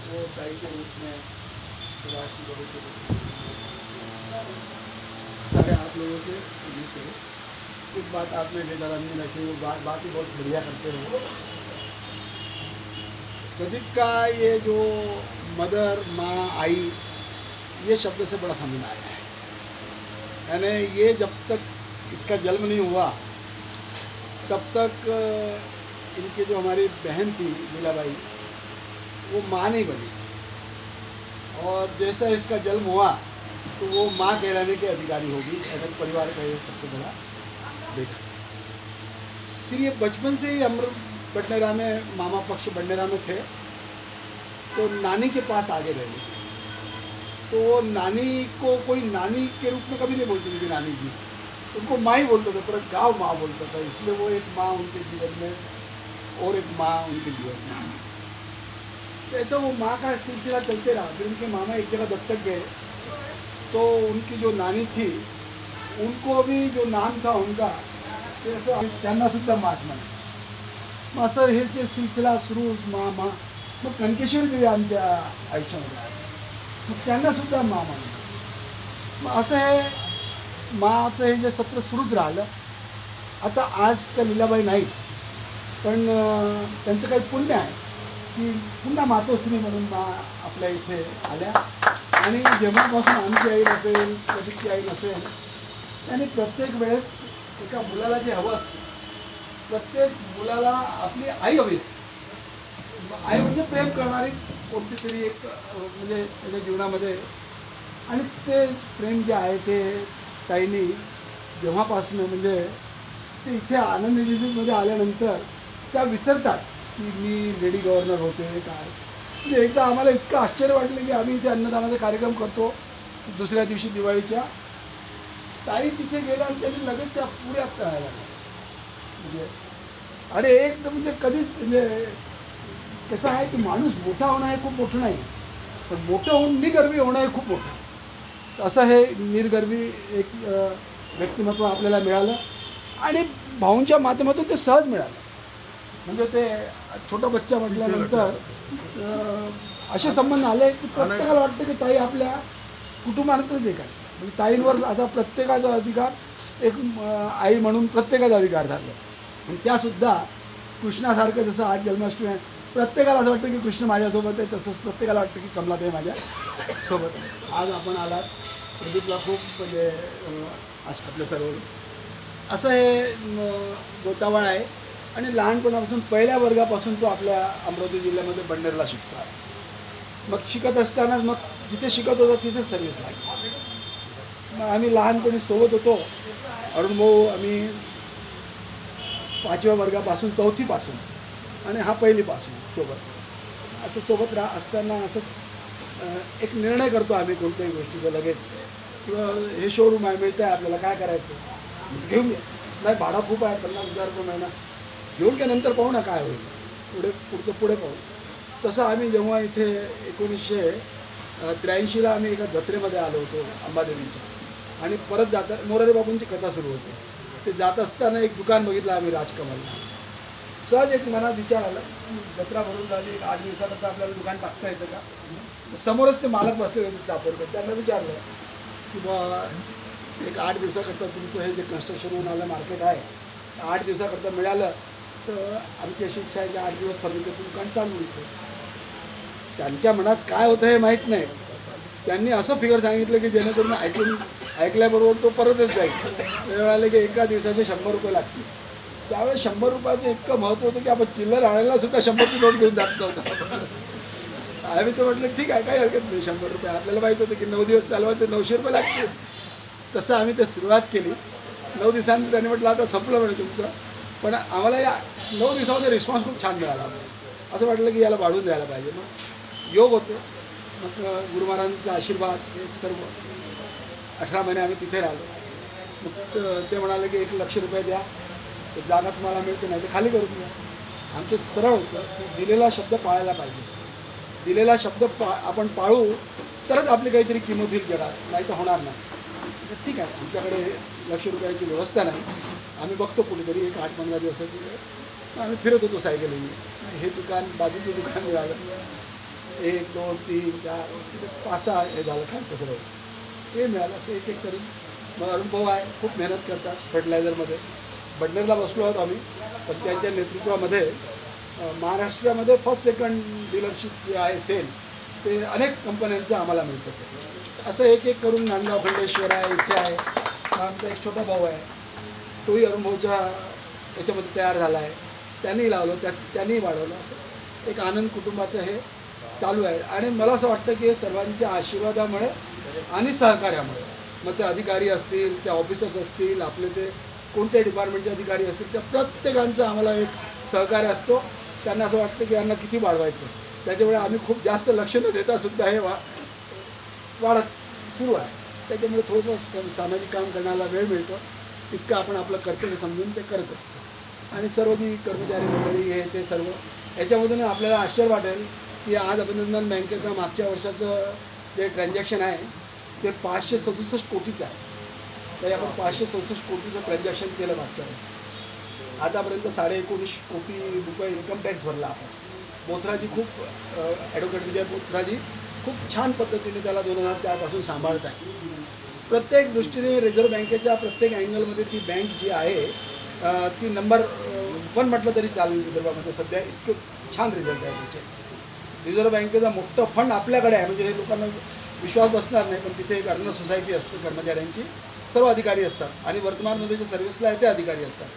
वो दाई के रूप में सुभाष जी के रूप में सारे आप लोगों के वजह से एक बात आप में बेदरानी रखी, वो बात ही बहुत बढ़िया करते हो. प्रदीप का ये जो मदर, माँ, आई, ये शब्द से बड़ा समझ आया है। यानी ये जब तक इसका जन्म नहीं हुआ तब तक इनकी जो हमारी बहन थी लीलाबाई, वो माँ नहीं बनी थी, और जैसा इसका जन्म हुआ तो वो माँ कहलाने के अधिकारी होगी। अगर परिवार का ये सबसे बड़ा बेटा था। फिर ये बचपन से ही अमर बडनेरा में, मामा पक्ष बडनेरा में थे, तो नानी के पास आगे रहने, तो वो नानी को कोई नानी के रूप में कभी नहीं बोलती थी नानी जी, उनको माँ ही बोलते थे, पूरा गाँव माँ बोलता था। इसलिए वो एक माँ उनके जीवन में और एक माँ उनके जीवन में, तो ऐसा वो माँ का सिलसिला चलते रहा। फिर उनके मामा एक जगह दत्तक गए, तो उनकी जो नानी थी उनको भी जो नाम था उनका, जैसे त्यांना सुद्धा माच म्हणायची। मग असं हे जे सिलसिला सुरू मग कणकेश्वर देवी आमच्या आयुष्यामध्ये आले, मग त्यांना सुद्धा मा म्हणायची। मग असं हे माचं हे जे सत्र सुरूच राहिलं। आता आज त्या लीलाबाई नाही, पण त्यांचं काही पुण्य आहे की पुन्हा मातोश्री म्हणून मा आपल्या इथे आल्या, आणि जेव्हापासून आमची आई नसेल, प्रदीपची आई नसेल, त्याने प्रत्येक वेळेस एका मुलाला जे हवं असतं, प्रत्येक मुलाला आपली आई हवी असते। आई म्हणजे प्रेम करणारी कोणती तरी एक म्हणजे त्याच्या जीवनामध्ये, आणि ते प्रेम जे आहे ते ताईंनी जेव्हापासून म्हणजे ते इथे आनंद निधीमध्ये आल्यानंतर त्या विसरतात की मी लेडी गव्हर्नर होते काय। म्हणजे एकदा आम्हाला इतकं आश्चर्य वाटलं की आम्ही इथे अन्नदानाचा कार्यक्रम करतो, दुसऱ्या दिवशी दिवाळीच्या, ताई तिथे गेल्या आणि त्यांनी लगेच त्या पुऱ्यात करायला लागल्या। म्हणजे अरे एकदम म्हणजे कधीच म्हणजे कसं आहे की माणूस मोठा होणं हे खूप मोठं नाही, पण मोठं होऊन निगर्वी होणं हे खूप मोठं। असं हे निर्गर्वी एक व्यक्तिमत्व आपल्याला मिळालं, आणि भाऊंच्या माध्यमातून ते सहज मिळालं। म्हणजे ते छोटा बच्चा म्हटल्यानंतर असे संबंध आले की प्रत्येकाला वाटतं की ताई आपल्या कुटुंबातच एक आहे। म्हणजे ताईंवर आता प्रत्येकाचा अधिकार एक आई म्हणून प्रत्येकाचा अधिकार झाला, आणि त्यासुद्धा कृष्णासारखं जसं आज जन्माष्टमी आहे, प्रत्येकाला असं वाटतं की कृष्ण माझ्यासोबत आहे, तसंच प्रत्येकाला वाटतं की कमलाताई माझ्यासोबत आहे। आज आपण आलात, प्रदीपला खूप म्हणजे आपलं सर्व असं हे गोतावळ आहे, आणि लहानपणापासून पहिल्या वर्गापासून तो आपल्या अमरावती जिल्ह्यामध्ये बडनेरला शिकतो आहे। मग शिकत असतानाच मग जिथे शिकत होता तिथेच सर्व्हिस लागली। मग आम्ही लहानपणी सोबत होतो, अरुण भाऊ आम्ही 5व्या वर्गापासून 4थीपासून, आणि हा 1लीपासून सोबत असं सोबत असताना असंच एक निर्णय करतो आम्ही कोणत्याही गोष्टीचं लगेच, किंवा हे शोरूम आहे, मिळतं आहे आपल्याला, काय करायचं म्हणजे घेऊन घ्या, नाही भाडा खूप आहे 50,000 रुपये महिना, घेऊन घ्या, नंतर पाहू ना काय होईल, पुढे पाहू। तसं आम्ही जेव्हा इथे 1983ला आम्ही एका जत्रेमध्ये आलो होतो अंबादेवीच्या, आणि परत जाता मोरारी बाबूंची कथा सुरू होती, ते जात असताना एक दुकान बघितलं आम्ही राजकमलला। सहज एक मनात विचार आला, जत्रा भरून झाली, एक 8 दिवसाकरता आपल्याला दुकान टाकता येतं का। समोरच ते मालक बसले होते सापडकर, त्यांना विचारलं की बा एक 8 दिवसाकरता तुमचं हे जे कन्स्ट्रक्शन होऊन आलं मार्केट आहे, 8 दिवसाकरता मिळालं तर आमची अशी इच्छा आहे की 8 दिवस फर्निचरचं दुकान चालू होतं। त्यांच्या मनात काय होतं हे माहीत नाही, त्यांनी असं फिगर सांगितलं की जेणेकरून ऐकल्याबरोबर तो परतच जाईल। वेळ आले की एका दिवसाचे 100 रुपये लागतील। त्यावेळेस 100 रुपयाचं इतकं महत्त्व होतं की आपण चिल्लर आणायला सुद्धा 100ची नोट घेऊन जात नव्हतं। आम्ही तर म्हटलं ठीक आहे, काही हरकत नाही, 100 रुपये। आपल्याला माहीत होतं की 9 दिवस चालवायचे 900 रुपये लागतील। तसं आम्ही ते सुरुवात केली। 9 दिवसांनी त्यांनी म्हटलं आता संपलं म्हणे तुमचं, पण आम्हाला या 9 दिवसामध्ये रिस्पॉन्स खूप छान मिळाला। असं वाटलं की याला वाढवून द्यायला पाहिजे। मग योग होतो, मग गुरु महाराजांचा आशीर्वाद, एक सर्व 18 महिने आम्ही तिथे राहिलो। मग ते म्हणाले की 1 लाख रुपये द्या, तर जागा तुम्हाला मिळते, नाही तर खाली करून द्या। आमचं सरळ होतं की दिलेला शब्द पाळायला पाहिजे, दिलेला शब्द आपण पाळू तरच आपली काहीतरी किंमत होईल जगात, नाही तर होणार नाही। ठीक आहे, आमच्याकडे 1 लाख रुपयाची व्यवस्था नाही, आम्ही बघतो कुठेतरी एक 8-15 दिवसाची वेळ आम्ही फिरत होतो सायकलीने। हे दुकान, बाजूचं दुकान मिळालं, 1, 2, 3, 4, 5-6 हे झालं खालचं सर्व हे मिळालं। असं एक एक करून मग अरुण भाऊ आहे, खूप मेहनत करतात फर्टिलायझरमध्ये। बडनेरला बसलो आहोत आम्ही, पण त्यांच्या नेतृत्वामध्ये महाराष्ट्रामध्ये फर्स्ट सेकंड डीलरशिप जे आहे सेल ते अनेक कंपन्यांचं आम्हाला मिळतं. ते असं एक एक करून नांदगाव खंडेश्वर आहे, इथे आहे, आमचा एक छोटा भाऊ आहे, तोही अरुण भाऊच्या याच्यामध्ये तयार झाला आहे, त्यांनी लावलं, त्यांनी वाढवलं. असं एक आनंद कुटुंबाचं हे चालू आहे. आणि मला असं वाटतं की हे सर्वांच्या आशीर्वादामुळे आणि सहकार्यामुळे, मग ते अधिकारी असतील, ते ऑफिसर्स असतील, आपले ते कोणत्या डिपार्टमेंटचे अधिकारी असतील, त्या प्रत्येकांचं आम्हाला एक सहकार्य असतो. त्यांना असं वाटतं की यांना किती वाढवायचं, त्याच्यामुळे आम्ही खूप जास्त लक्ष न देता सुद्धा हे वाढत सुरू आहे. त्याच्यामुळे थोडंसं सामाजिक काम करण्याला वेळ मिळतो, तितकं आपण आपलं कर्तव्य समजून ते करत असतो. आणि सर्व जी कर्मचारी मंडळी हे ते सर्व याच्यामधून आपल्याला आश्चर्य वाटेल की आज अभिनंदन बँकेचं मागच्या वर्षाचं जे ट्रान्झॅक्शन आहे ते 567 कोटीचं आहे. तर आपण 567 कोटीचं ट्रान्झॅक्शन केलं मागच्या वर्षी. आतापर्यंत 19.5 कोटी रुपये इन्कम टॅक्स भरला आपण. बोथराजी खूप ॲडव्होकेट विजय बोथराजी खूप छान पद्धतीने त्याला 2004 पासून सांभाळत आहे. प्रत्येक दृष्टीने रिझर्व्ह बँकेच्या प्रत्येक अँगलमध्ये ती बँक जी आहे ती नंबर 1 म्हटलं तरी चालेल विदर्भामध्ये. सध्या इतकं छान रिझल्ट आहे त्याचे. रिझर्व्ह बँकेचा मोठं फंड आपल्याकडे आहे, म्हणजे हे लोकांना विश्वास बसणार नाही, पण तिथे एक अर्न सोसायटी असते कर्मचाऱ्यांची, सर्व अधिकारी असतात आणि वर्तमानमध्ये जे सर्व्हिसला आहे ते अधिकारी असतात.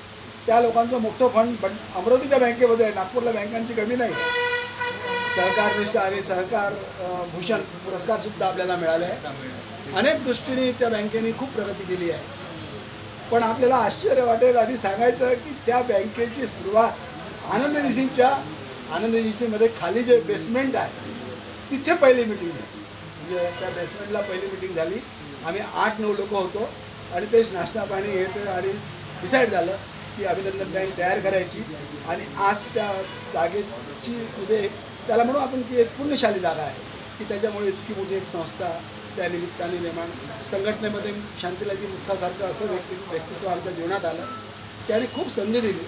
त्या लोकांचं मोठं फंड पण अमरावतीच्या बँकेमध्ये आहे. नागपूरला बँकांची कमी नाही. सहकारनिष्ठ आणि सहकार भूषण पुरस्कारसुद्धा आपल्याला मिळाले आहे. अनेक दृष्टीने त्या बँकेने खूप प्रगती केली आहे. पण आपल्याला आश्चर्य वाटेल आणि सांगायचं की त्या बँकेची सुरुवात आनंद एजन्सीमध्ये खाली जे बेसमेंट आहे तिथे पहिली मीटिंग झाली. म्हणजे त्या बेसमेंटला पहिली मीटिंग झाली. आम्ही 8-9 लोक होतो आणि तेच नाश्ता पाणी हे ते आणि डिसाईड झालं की अभिनंदन बँक तयार करायची. आणि आज त्या जागेची म्हणजे त्याला म्हणू आपण की एक पुण्यशाली जागा आहे की त्याच्यामुळे इतकी मोठी एक संस्था त्या निमित्ताने निर्माण. संघटनेमध्ये शांतीलाजी मुक्तासारखं असं व्यक्तित्व आमच्या जीवनात आलं. त्याने खूप संधी दिली.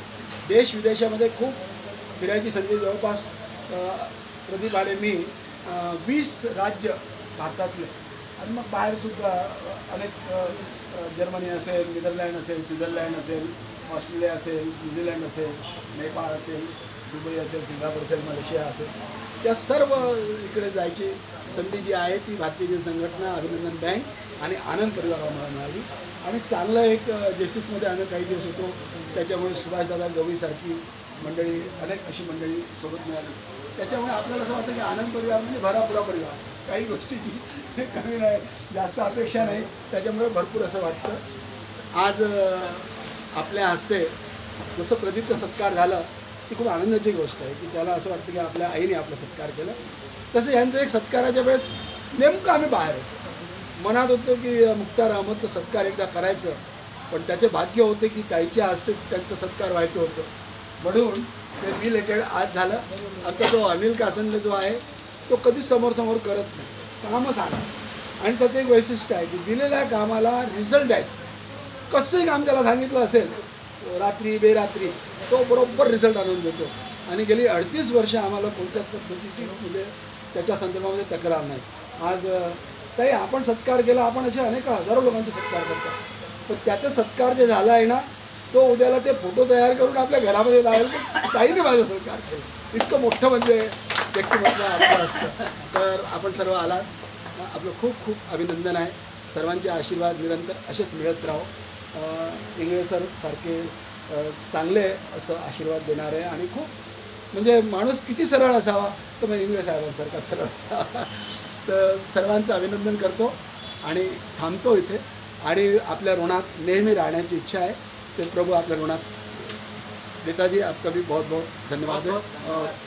देश विदेशामध्ये खूप फिरायची संधी. जवळपास प्रदीप आडे मी 20 राज्य भारतातले आणि मग बाहेरसुद्धा अनेक जर्मनी असेल, नेदरलँड असेल, स्वित्झर्लंड असेल, ऑस्ट्रेलिया असेल, न्यूझीलंड असेल, नेपाळ असेल, दुबई असेल, सिंगापूर असेल, मलेशिया असेल, त्या सर्व इकडे जायची संधी जी आहे ती भारतीय जन संघटना, अभिनंदन बँक आणि आनंद परिवारामुळे मिळाली. आणि चांगलं एक जेसिसमध्ये आम्ही काही दिवस होतो. त्याच्यामुळे सुभाषदादा गवळीसारखी मंडळी, अनेक अशी मंडळी सोबत मिळाली. त्याच्यामुळे आपल्याला असं वाटतं की आनंद परिवार म्हणजे भरापुरा परिवार. काही गोष्टीची कमी नाही, जास्त अपेक्षा नाही. त्याच्यामुळे भरपूर असं वाटतं. आज आपल्या हस्ते जसं प्रदीपचा सत्कार झाला ती खूप आनंदाची गोष्ट आहे की त्याला असं वाटतं की आपल्या आईने आपला सत्कार केला. तसं यांचं एक सत्काराच्या वेळेस नेमकं आम्ही बाहेर होतो. मनात होतं की मुक्तार अहमदचा सत्कार एकदा करायचं, पण त्याचे भाग्य होते की ताईच्या हस्ते त्यांचा सत्कार व्हायचं होतं. म्हणून ते रिलेटेड आज झालं. आमचा जो अनिल कासंदे जो आहे तो कधीच समोर करत नाही, कामं सांगा. आणि त्याचं एक वैशिष्ट्य आहे की दिलेल्या कामाला रिझल्ट द्यायचं. कसंही काम त्याला सांगितलं असेल, रात्री बेरात्री, तो बरोबर रिझल्ट आणून देतो. आणि गेली 38 वर्ष आम्हाला कोणत्याच पद्धतीची म्हणजे त्याच्या संदर्भामध्ये तक्रार नाही. आज ताई आपण सत्कार केला, आपण असे अनेक हजारो लोकांचे सत्कार करतात, पण त्याचा सत्कार जे झाला आहे ना तो उद्याला ते फोटो तयार करून आपल्या घरामध्ये लावेल तर ताईने माझा सत्कार केला. इतकं मोठं म्हणजे व्यक्तिमत्व आपलं असतं. तर आपण सर्व आलात, आपलं खूप खूप अभिनंदन आहे. सर्वांचे आशीर्वाद निरंतर असेच मिळत राहो. इंगळे सर सारखे चांगले असं आशीर्वाद देणारे आणि खूप म्हणजे माणूस किती सरळ असावा तर मग इंगळे साहेबांसारखा सरळ असावा. तर सर्वांचं अभिनंदन करतो आणि थांबतो इथे. आणि आपल्या ऋणात नेहमी राहण्याची इच्छा आहे. ते प्रभू आपल्या ऋणात. नेताजी आपका भी बहुत बहुत धन्यवाद है.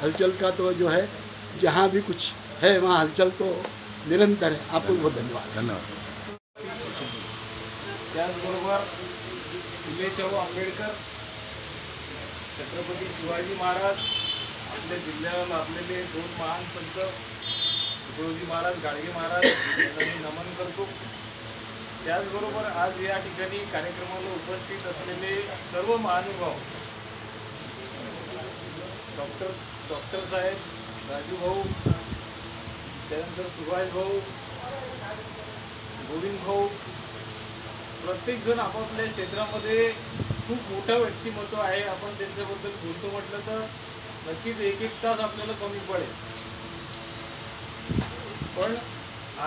हलचल का तो जो है जहाँ भी कुछ है वहाँ हलचल तो निरंतर है. आपको बहुत धन्यवाद. धन्यवाद. त्याचबरोबर फुलेशाहू आंबेडकर, छत्रपती शिवाजी महाराज, आपल्या जिल्ह्याला लाभलेले 2 महान संत तुकडोजी महाराज, गाडगे महाराज यांना मी नमन करतो. त्याचबरोबर आज या ठिकाणी कार्यक्रमाला उपस्थित असलेले सर्व महानुभाव, डॉक्टर साहेब, राजू भाऊ, त्यानंतर सुभाष भाऊ, गोविंद भाऊ, प्रत्येकजण आपापल्या क्षेत्रामध्ये खूप मोठं व्यक्तिमत्व आहे. आपण त्यांच्याबद्दल गोष्ट म्हटलं तर नक्कीच एक एक तास आपल्याला कमी पडेल. पण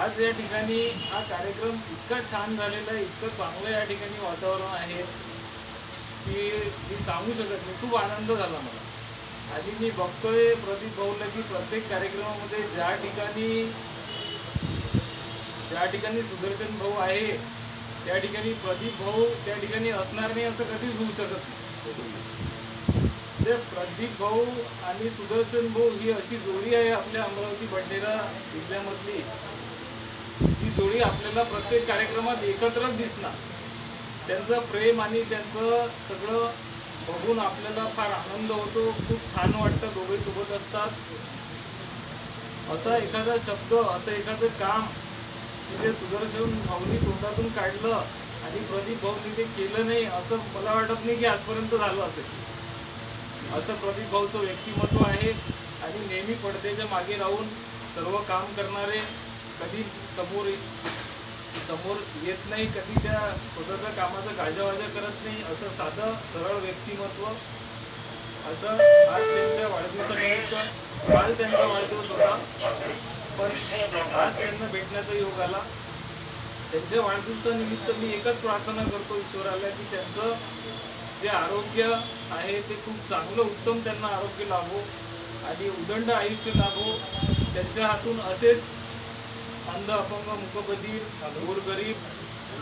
आज या ठिकाणी हा कार्यक्रम इतका छान झालेला आहे, इतकं चांगलं या ठिकाणी वातावरण आहे की मी सांगू शकत नाही. खूप आनंद झाला मला. आणि मी बघतोय प्रदीप भाऊला की प्रत्येक कार्यक्रमामध्ये ज्या ठिकाणी सुदर्शन भाऊ आहे त्या ठिकाणी प्रदीप भाऊ त्या ठिकाणी असणार नाही असं कधीच होऊ शकत नाही. ते प्रदीप भाऊ आणि सुदर्शन भाऊ ही अशी जोडी आहे आपल्या अमरावती बंडेरा जिल्ह्यामधली, जी जोडी आपल्याला प्रत्येक कार्यक्रमात एकत्रच दिसणार. त्यांचं प्रेम आणि त्यांचं सगळं बघून आपल्याला फार आनंद होतो. खूप छान वाटतं दोघे सोबत असतात. असा एखादा शब्द, असं एखादं काम जे सुदर्शन भाऊनी तोंडातून काढलं आणि प्रदीप भाऊनी ते केलं नाही असं मला वाटत नाही की आजपर्यंत झालं असेल. असं प्रदीप भाऊचं व्यक्तिमत्व आहे. आणि नेहमी पडद्याच्या मागे राहून सर्व काम करणारे, कधी समोर येत नाही, कधी त्या स्वतःच्या कामाचं गाजावाजा करत नाही, असं साधं सरळ व्यक्तिमत्व. असं आज त्यांच्या वाढदिवसानिमित्त, काल त्यांचा वाढदिवस होता पण आज त्यांना भेटण्याचा योग आला. त्यांच्या वाढदिवसानिमित्त मी एकच प्रार्थना करतो ईश्वराला की त्यांचं जे आरोग्य आहे ते खूप चांगलं उत्तम त्यांना आरोग्य लाभो आणि उदंड आयुष्य लाभो. त्यांच्या हातून असेच अंध, अपंग, मूकबधीर, गोरगरीब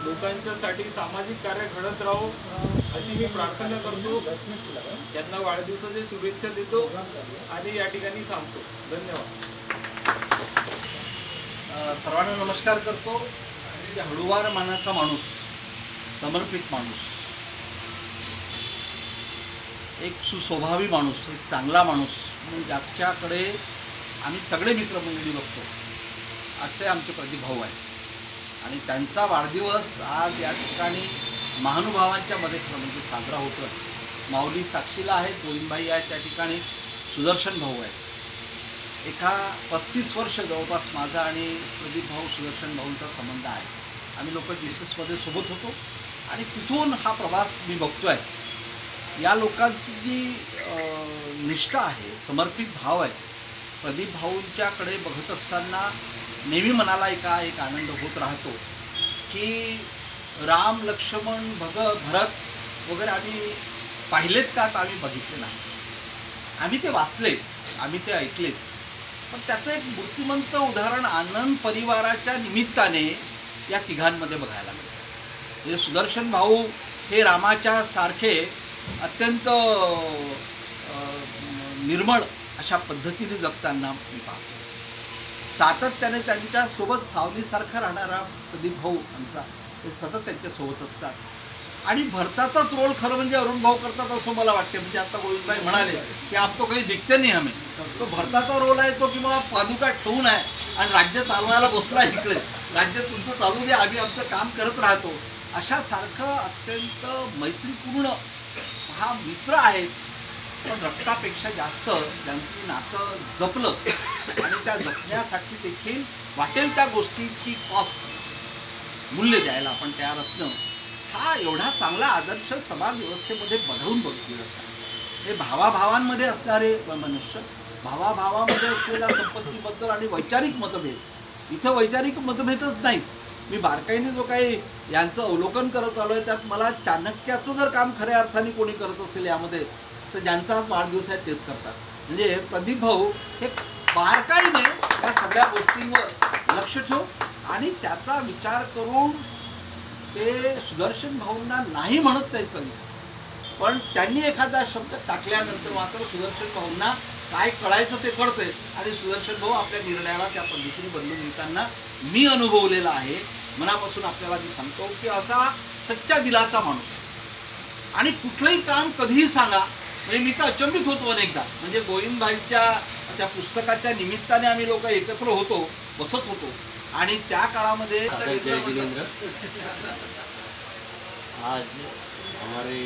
लोकांच्यासाठी सामाजिक कार्य घडत राहो अशी मी प्रार्थना करतो. त्यांना वाढदिवसाच्या शुभेच्छा देतो आणि या ठिकाणी थांबतो. धन्यवाद. सर्वांना नमस्कार करतो. हळूवार मनाचा माणूस, समर्पित माणूस, एक सुस्वभावी माणूस, एक चांगला माणूस म्हणून ज्याच्याकडे आम्ही सगळे मित्रमंडळी बघतो असे आमचे प्रदीप भाऊ आहे. आणि त्यांचा वाढदिवस आज या ठिकाणी महानुभावांच्या मध्ये खरं म्हणजे साजरा होतो आहे. माऊली साक्षीला आहेत, गोविंदबाई आहेत, त्या ठिकाणी सुदर्शन भाऊ आहेत. एका 35 वर्ष जवळपास माझा आणि प्रदीप भाऊ सुदर्शन भाऊंचा संबंध आहे. आम्ही लोक जीससमध्ये सोबत होतो आणि तिथून हा प्रवास मी बघतो आहे. या लोकांची जी निष्ठा आहे, समर्पित भाव आहे, प्रदीप भाऊंच्याकडे बघत असताना नेहमी मनाला एक आनंद होत राहतो की राम, लक्ष्मण, भरत वगैरे आम्ही पाहिलेत का, तर आम्ही बघितले नाही. आम्ही ते वाचलेत, आम्ही ते ऐकलेत. पण त्याचं एक मूर्तिमंत उदाहरण आनंद परिवाराच्या निमित्ताने या तिघांमध्ये बघायला मिळतं. म्हणजे सुदर्शन भाऊ हे रामाच्या सारखे अत्यंत निर्मळ अशा पद्धतीने जगताना मी पाहतो. सातत्याने त्यांच्यासोबत सावलीसारखा राहणारा प्रदीप भाऊ आमचा ते सतत त्यांच्यासोबत असतात. आणि भरताचाच रोल खरं म्हणजे अरुण भाऊ करतात असं मला वाटते. म्हणजे आता गोविंदभाई म्हणाले की आप तो काही दिखते नाही हमें, तो भरताचा रोल आहे तो किंवा पादुका ठेवून आहे आणि राज्य चालवायला बसला इकडे, राज्य तुमचं चालू दे, आम्ही आमचं काम करत राहतो, अशा सारखं अत्यंत मैत्रीपूर्ण हा मित्र आहेत. पण रक्तापेक्षा जास्त ज्यांचं नातं जपलं आणि त्या जपण्यासाठी देखील वाटेल त्या गोष्टीची कॉस्ट, मूल्य द्यायला आपण तयार असणं, हा एवढा चांगला आदर्श समाज व्यवस्थेमध्ये बघून बघितलं जातं. हे भावाभावांमध्ये असणारे मनुष्य, भावाभावामध्ये असलेल्या संपत्तीबद्दल आणि वैचारिक मतभेद, इथं वैचारिक मतभेदच नाहीत. मी बारकाईने जो काही यांचं अवलोकन करत आलो आहे त्यात मला चाणक्याचं जर काम खऱ्या अर्थाने कोणी करत असेल यामध्ये तर ज्यांचा आज वाढदिवस आहे तेच करतात. म्हणजे प्रदीप भाऊ हे बारकाईने या सगळ्या गोष्टींवर लक्ष ठेवून आणि त्याचा विचार करून ते सुदर्शन भाऊंना नाही म्हणत नाहीत कधी, पण त्यांनी एखादा शब्द टाकल्यानंतर मात्र सुदर्शन भाऊंना काय कळायचं ते कळतंय आणि सुदर्शन भाऊ आपल्या निर्णयाला त्या पद्धतीने बदलून घेताना मी अनुभवलेला आहे. मनापासून आपल्याला मी सांगतो की असा सच्चा दिलाचा माणूस आणि कुठलंही काम कधीही सांगा. म्हणजे मी तर अचंबित होतो अनेकदा. म्हणजे गोविंदबाईंच्या त्या पुस्तकाच्या निमित्ताने आम्ही लोक एकत्र होतो, बसत होतो आणि त्या काळामध्ये जय जिनेंद्र, आज हमारे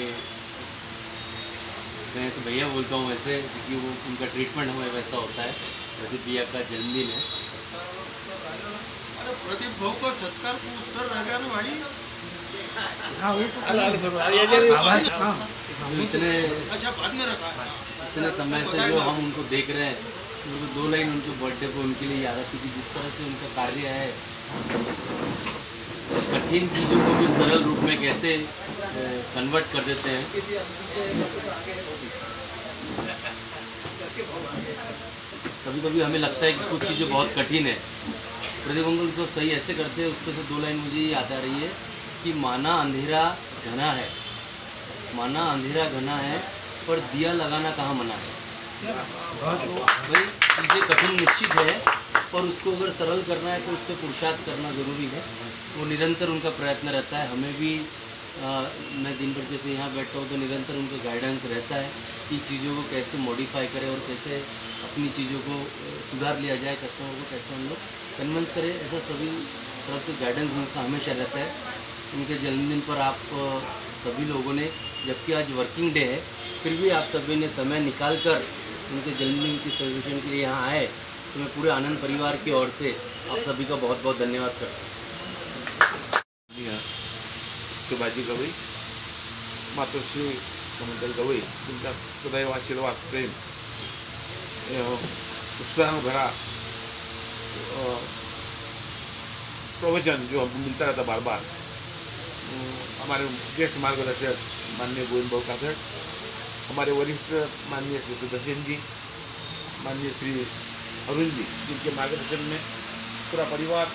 मैं तो भैया बोलता हूँ वैसे क्योंकि वो उनका ट्रीटमेंट हमें वैसा होता है. प्रदीप भैया का जन्मदिन है. अरे प्रदीप भाऊ को सत्कार को उत्तर रह गया ना भाई. इतने अच्छा बाद में रखा. इतने समय से जो हम उनको देख रहे हैं, उनको 2 लाइन उनके बर्थडे को उनके लिए याद आती कि जिस तरह से उनका कार्य है, कठिन चीज़ों को भी सरल रूप में कैसे कन्वर्ट कर देते हैं। कभी कभी हमें लगता है कि कुछ चीज़ें बहुत कठिन है, प्रदीप अंकल तो सही ऐसे करते हैं। उसमें से 2 लाइन मुझे याद आ रही है कि माना अंधेरा घना है, माना अंधेरा घना है, पर दिया लगाना कहाँ मना है। तो भाई चीज़ें कठिन निश्चित है, पर उसको अगर सरल करना है तो उस पर पुरुषार्थ करना ज़रूरी है। वो निरंतर उनका प्रयत्न रहता है। हमें भी मैं दिन भर जैसे यहाँ बैठा हूँ तो निरंतर उनका गाइडेंस रहता है कि चीज़ों को कैसे मॉडिफाई करें और कैसे अपनी चीज़ों को सुधार लिया जाए, कस्टमर को कैसे हम लोग कन्विंस करें, ऐसा सभी तरफ से गाइडेंस उनका हमेशा रहता है। उनके जन्मदिन पर आप सभी लोगों ने, जबकि आज वर्किंग डे है, फिर भी आप सभी ने समय निकाल कर उनके जन्मदिन की सेलिब्रेशन के लिए यहाँ आए, तो मैं पूरे आनंद परिवार की ओर से आप सभी का बहुत बहुत धन्यवाद करता हूँ। शिवाजी गवई, मातोश्री समंतल गवई, तुमचा सदैव आशीर्वाद, प्रेम, उत्साह भरा प्रवचन जो हमको मिलता रहता बार बार। हमारे ज्येष्ठ मार्गदर्शक माननीय गोविंद भाऊ काकड़, हमारे वरिष्ठ माननीय श्री सुदर्शन जी, माननीय श्री अरुण जी, जिनके मार्गदर्शन में पूरा परिवार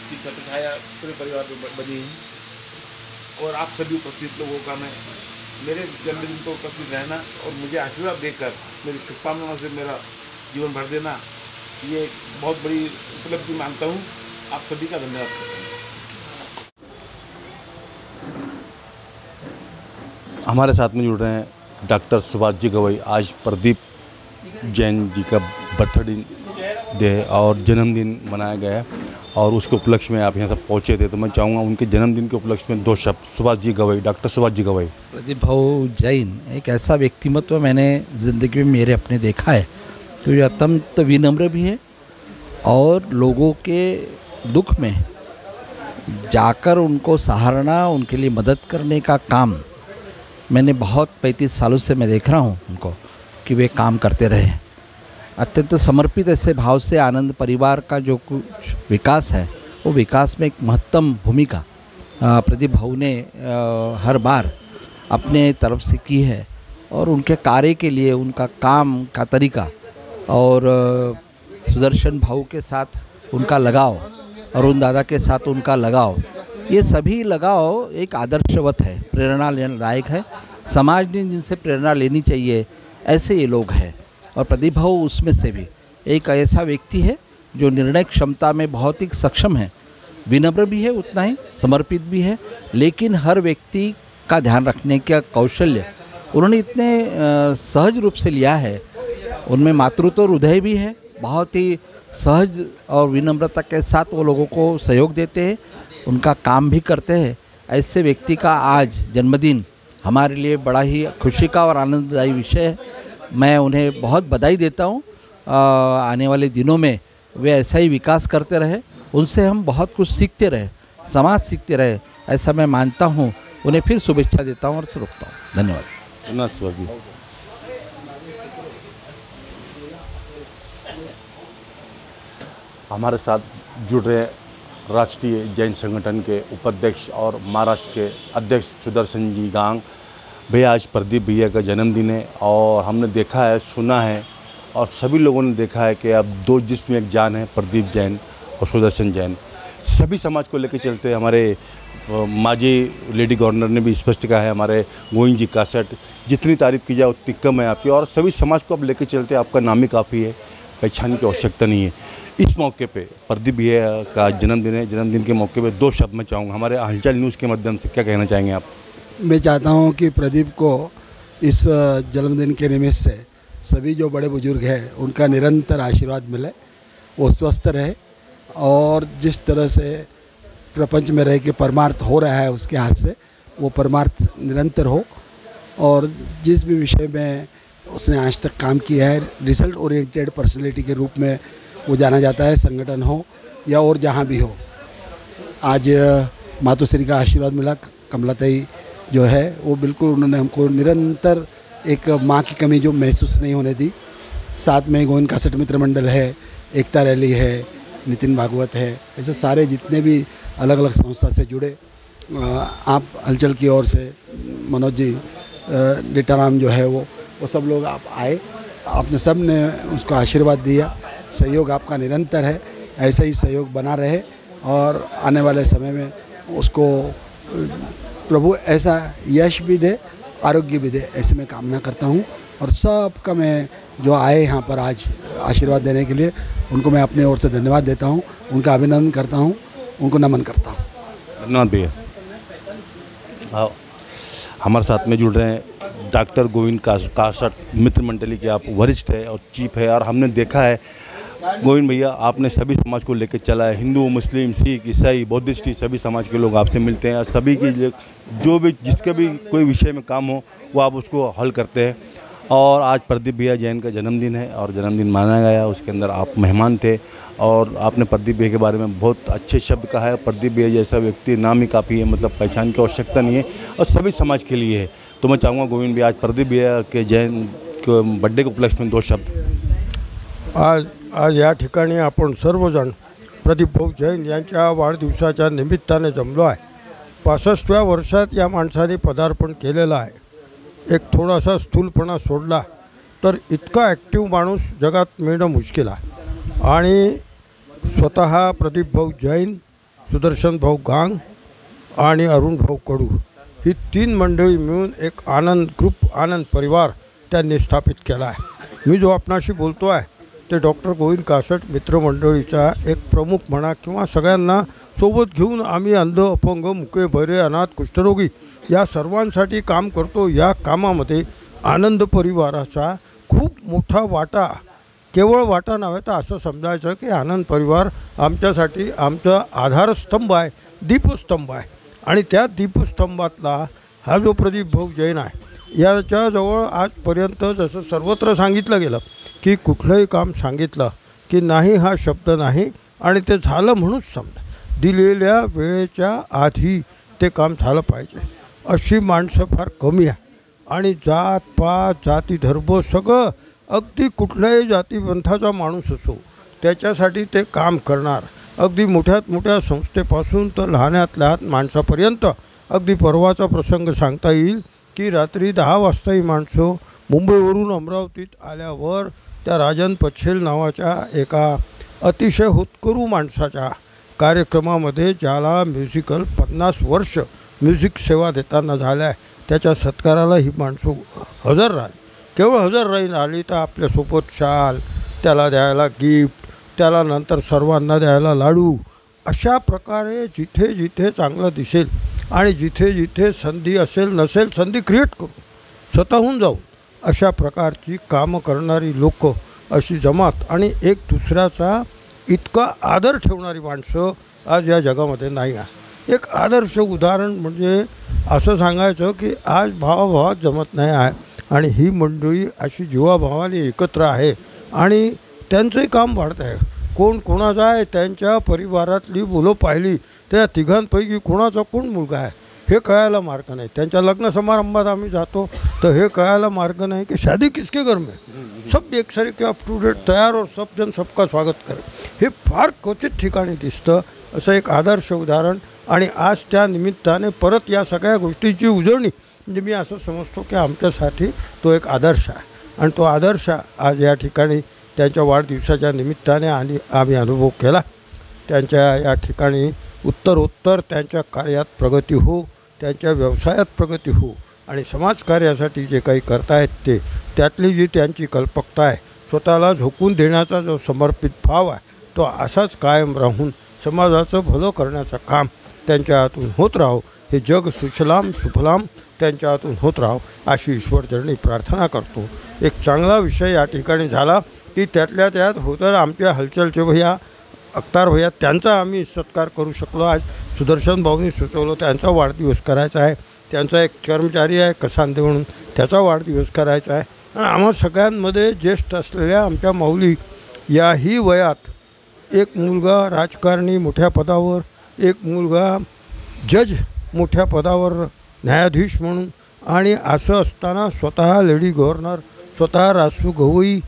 की छत्रछाया पूरे परिवार में बनी है। और आप सभी उपस्थित लोगों का मैं मेरे जन्मदिन पर उपस्थित रहना और मुझे आशीर्वाद देकर मेरी शुभकामनाओं से मेरा जीवन भर देना, ये एक बहुत बड़ी उपलब्धि मानता हूँ। आप सभी का धन्यवाद करता हूँ। हमारे साथ में जुड़ रहे हैं डॉक्टर सुभाष जी गवई। आज प्रदीप जैन जी का बर्थडे है और जन्मदिन मनाया गया है, और उसके उपलक्ष्य में आप यहाँ तक पहुँचे थे, तो मैं चाहूँगा उनके जन्मदिन के उपलक्ष्य में 2 शब्द। सुभाष जी गवई, डॉक्टर सुभाष जी गवई। प्रदीप भाऊ जैन एक ऐसा व्यक्तिमत्व मैंने ज़िंदगी में मेरे अपने देखा है कि जो अत्यंत विनम्र भी है और लोगों के दुख में जाकर उनको सहारना, उनके लिए मदद करने का काम मैंने बहुत 35 सालों से मैं देख रहा हूँ उनको कि वे काम करते रहे। अत्यंत समर्पित ऐसे भाव से आनंद परिवार का जो कुछ विकास है, वो विकास में एक महत्तम भूमिका प्रदीप भाऊ ने हर बार अपने तरफ से की है। और उनके कार्य के लिए उनका काम का तरीका और सुदर्शन भाऊ के साथ उनका लगाव, अरुण दादा के साथ उनका लगाव, ये सभी लगाव एक आदर्शवत है, प्रेरणादायक है। समाज ने जिनसे प्रेरणा लेनी चाहिए ऐसे ये लोग हैं। और प्रदीप भाऊ उसमें से भी एक ऐसा व्यक्ति है जो निर्णय क्षमता में बहुत ही सक्षम है, विनम्र भी है, उतना ही समर्पित भी है, लेकिन हर व्यक्ति का ध्यान रखने का कौशल्य उन्होंने इतने सहज रूप से लिया है। उनमें मातृत्व हृदय भी है, बहुत ही सहज और विनम्रता के साथ वो लोगों को सहयोग देते हैं, उनका काम भी करते हैं। ऐसे व्यक्ति का आज जन्मदिन हमारे लिए बड़ा ही खुशी का और आनंददायी विषय है। मैं उन्हें बहुत बधाई देता हूँ। आने वाले दिनों में वे ऐसा ही विकास करते रहे, उनसे हम बहुत कुछ सीखते रहे, समाज सीखते रहे, ऐसा मैं मानता हूँ। उन्हें फिर शुभेच्छा देता हूँ और रुकता हूँ। धन्यवाद। हमारे साथ जुड़ रहे राष्ट्रीय जैन संगठन के उपाध्यक्ष और महाराष्ट्र के अध्यक्ष सुदर्शन जी गांग भैया। आज प्रदीप भैया का जन्मदिन है और हमने देखा है, सुना है और सभी लोगों ने देखा है कि अब 2 जिस्म एक जान है, प्रदीप जैन और सुदर्शन जैन। सभी समाज को लेकर चलते हैं। हमारे माजी लेडी गवर्नर ने भी स्पष्ट कहा है, हमारे गोविंद जी कासट, जितनी तारीफ़ की जाए उतनी कम है आपकी, और सभी समाज को आप लेकर चलते हैं। आपका नाम ही काफ़ी है, पहचान की आवश्यकता नहीं है। इस मौके पे प्रदीप भैया का जन्मदिन है, जन्मदिन के मौके पे 2 शब्द मैं चाहूँगा हमारे हलचल न्यूज़ के माध्यम से, क्या कहना चाहेंगे आप? मैं चाहता हूँ कि प्रदीप को इस जन्मदिन के निमित्त से सभी जो बड़े बुजुर्ग हैं उनका निरंतर आशीर्वाद मिले, वो स्वस्थ रहे और जिस तरह से प्रपंच में रह के परमार्थ हो रहा है उसके हाथ से वो परमार्थ निरंतर हो। और जिस भी विषय में उसने आज तक काम किया है, रिजल्ट ओरिएंटेड पर्सनैलिटी के रूप में वो जाना जाता है, संगठन हो या और जहाँ भी हो। आज मातोश्री का आशीर्वाद मिला, कमलाताई जो है वो बिल्कुल उन्होंने हमको निरंतर एक माँ की कमी जो महसूस नहीं होने दी। साथ में गोविंद कासट मित्र मंडल है, एकता रैली है, नितिन भागवत है, ऐसे सारे जितने भी अलग अलग संस्था से जुड़े आप हलचल की ओर से मनोज जी, डेटाराम जो है वो सब लोग आप आए, आपने सब ने उसको आशीर्वाद दिया। सहयोग आपका निरंतर है, ऐसा ही सहयोग बना रहे और आने वाले समय में उसको प्रभु ऐसा यश भी दे, आरोग्य भी दे, ऐसे मैं कामना करता हूँ। और सबका मैं जो आए यहाँ पर आज आशीर्वाद देने के लिए, उनको मैं अपने ओर से धन्यवाद देता हूँ, उनका अभिनंदन करता हूँ, उनको नमन करता हूँ। धन्यवाद भैया। हमारे साथ में जुड़ रहे हैं डॉक्टर गोविंद कासट मित्र मंडली के आप वरिष्ठ है और चीफ है, और हमने देखा है गोविंद भैया आपने सभी समाज को लेकर चला है, हिंदू, मुस्लिम, सिख, ईसाई, बौद्धिस्ट, सभी समाज के लोग आपसे मिलते हैं और सभी की जो भी जिसके भी कोई विषय में काम हो वो आप उसको हल करते हैं। और आज प्रदीप भैया जैन का जन्मदिन है और जन्मदिन मनाया गया, उसके अंदर आप मेहमान थे और आपने प्रदीप भैया के बारे में बहुत अच्छे शब्द कहा है। प्रदीप भैया जैसा व्यक्ति नाम ही काफ़ी है, मतलब पहचान की आवश्यकता नहीं है और सभी समाज के लिए है। तो मैं चाहूँगा गोविंद भैया आज प्रदीप भैया के जैन के बर्थडे के उपलक्ष्य में 2 शब्द। आज या ठिकाणी आपण सर्वजण प्रदीप भाऊ जैन यांच्या वाढदिवसाच्या निमित्ताने जमलो आहे। 65व्या वर्षात या माणसाने पदार्पण केलेलं आहे। एक थोडासा स्थूलपणा सोडला तर इतका ॲक्टिव्ह माणूस जगात मिळणं मुश्किल आहे। आणि स्वतः प्रदीप भाऊ जैन, सुदर्शन भाऊ गांग आणि अरुण भाऊ कडू ही 3 मंडळी मिळून एक आनंद ग्रुप, आनंद परिवार त्यांनी स्थापित केला आहे। मी जो आपणाशी बोलतो आहे ते डॉक्टर गोविंद कासट मित्रमंडळीचा एक प्रमुख म्हणा किंवा सगळ्यांना सोबत घेऊन आम्ही अंध, अपंग, मुके, बहिरे, अनाथ, कुष्ठरोगी या सर्वांसाठी काम करतो। या कामामध्ये आनंद परिवाराचा खूप मोठा वाटा, केवळ वाटा नव्हे तर असं समजायचं की आनंद परिवार आमच्यासाठी आमचा आधारस्तंभ आहे, दीपस्तंभ आहे। आणि त्या दीपस्तंभातला हा जो प्रदीप भाऊ जैन आहे, याच्याजवळ आजपर्यंत जसं सर्वत्र सांगितलं गेलं की कुठलंही काम सांगितलं की नाही हा शब्द नाही आणि ते झालं म्हणून समजा, दिलेल्या वेळेच्या आधी ते काम झालं पाहिजे। अशी माणसं फार कमी आहे आणि जात पात, जाती, धर्म सगळं, अगदी कुठल्याही जातीपंथाचा माणूस असो त्याच्यासाठी ते काम करणार। अगदी मोठ्यात मोठ्या संस्थेपासून तर लहानात लहान माणसापर्यंत। अगदी परवाचा प्रसंग सांगता येईल की रात्री 10 वाजता ही माणसं मुंबईवरून अमरावतीत आल्यावर त्या राजन पछेल नावाच्या एका अतिशय होतकरू माणसाच्या कार्यक्रमामध्ये, ज्याला म्युझिकल 50 वर्ष म्युझिक सेवा देताना झाल्या आहे, त्याच्या सत्काराला ही माणसं हजर राहिली। केवळ हजर राहिली तर आपल्यासोबत शाल, त्याला द्यायला गिफ्ट, त्याला नंतर सर्वांना द्यायला लाडू, अशा प्रकारे जिथे जिथे चांगलं दिसेल आणि जिथे जिथे संधी असेल नसेल संधी क्रिएट करू, स्वतःहून जाऊ, अशा प्रकारची कामं करणारी लोक, अशी जमात आणि एक दुसऱ्याचा इतका आदर ठेवणारी माणसं आज या जगामध्ये नाही आहे। एक आदर्श उदाहरण म्हणजे असं सांगायचं की आज भावाभावात जमत नाही आहे आणि ही मंडळी अशी जीवाभावाने एकत्र आहे आणि त्यांचंही काम वाढत आहे। कोण कोणाचा आहे, त्यांच्या परिवारातली मुलं पाहिली त्या तिघांपैकी कोणाचा कोण मुलगा आहे हे कळायला मार्ग नाही। त्यांच्या लग्न समारंभात आम्ही जातो तर हे कळायला मार्ग नाही की शादी किसके घर में, सब एक सारे के अप टू डेट तयार और सब जन सबका स्वागत करें, हे फार क्वचित ठिकाणी दिसतं। असं एक आदर्श उदाहरण आणि आज त्या निमित्ताने परत या सगळ्या गोष्टीची उजळणी, म्हणजे मी असं समजतो की आमच्यासाठी तो एक आदर्श आहे आणि तो आदर्श आज या ठिकाणी त्यांच्या वाढदिवसाच्या निमित्ताने आम्ही अनुभव केला। त्यांच्या या ठिकाणी उत्तरोत्तर त्यांच्या कार्यात प्रगती हो, त्यांच्या व्यवसायात प्रगती हो आणि समाजकार्यासाठी जे काही करतायत ते, त्यातली जी त्यांची कल्पकता आहे, स्वतःला झोकून देण्याचा जो समर्पित भाव आहे, तो असाच कायम राहून समाजाचं भलं करण्याचं काम त्यांच्या हातून होत राहो, हे जग सुशलाम सुफलाम त्यांच्या हातून होत राहो अशी ईश्वरचरणी प्रार्थना करतो। एक चांगला विषय या ठिकाणी झाला की त्यातल्या त्यात होतं आमच्या हलचलचे भैया अख्तार भैया, त्यांचा आम्ही सत्कार करू शकलो। आज सुदर्शन भाऊंनी सुचवलं त्यांचा वाढदिवस करायचा आहे, त्यांचा एक कर्मचारी आहे कसांदे म्हणून, त्याचा वाढदिवस करायचा आहे आणि आम्हा सगळ्यांमध्ये ज्येष्ठ असलेल्या आमच्या माऊली याही वयात, एक मुलगा राजकारणी मोठ्या पदावर, एक मुलगा जज मोठ्या पदावर, न्यायाधीश म्हणून, आणि असं असताना स्वतः लेडी गव्हर्नर, स्वतः रासू गवई,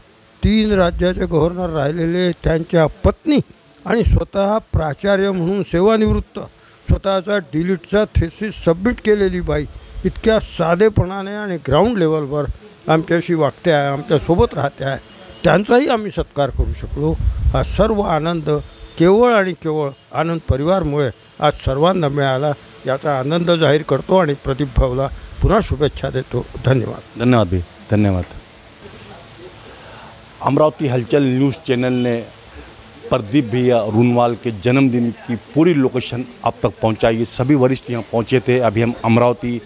3 राज्याचे गव्हर्नर राहिलेले, त्यांच्या पत्नी आणि स्वतः प्राचार्य म्हणून सेवानिवृत्त, स्वतःचा डिलीटचा थेसिस सबमिट केलेली बाई इतक्या साधेपणाने आणि ग्राउंड लेवलवर आमच्याशी वागते आहे, आमच्यासोबत राहते आहे, त्यांचाही आम्ही सत्कार करू शकलो. हा सर्व आनंद केवळ आणि केवळ आनंद परिवारमुळे आज सर्वांना मिळाला, याचा आनंद जाहीर करतो आणि प्रदीप भाऊला पुन्हा शुभेच्छा देतो. धन्यवाद. धन्यवाद भाई, धन्यवाद. अमरावती हलचल न्यूज़ चैनल ने प्रदीप भैया रूनवाल के जन्मदिन की पूरी लोकेशन आप तक पहुंचाई है. सभी वरिष्ठ यहाँ पहुंचे थे. अभी हम अमरावती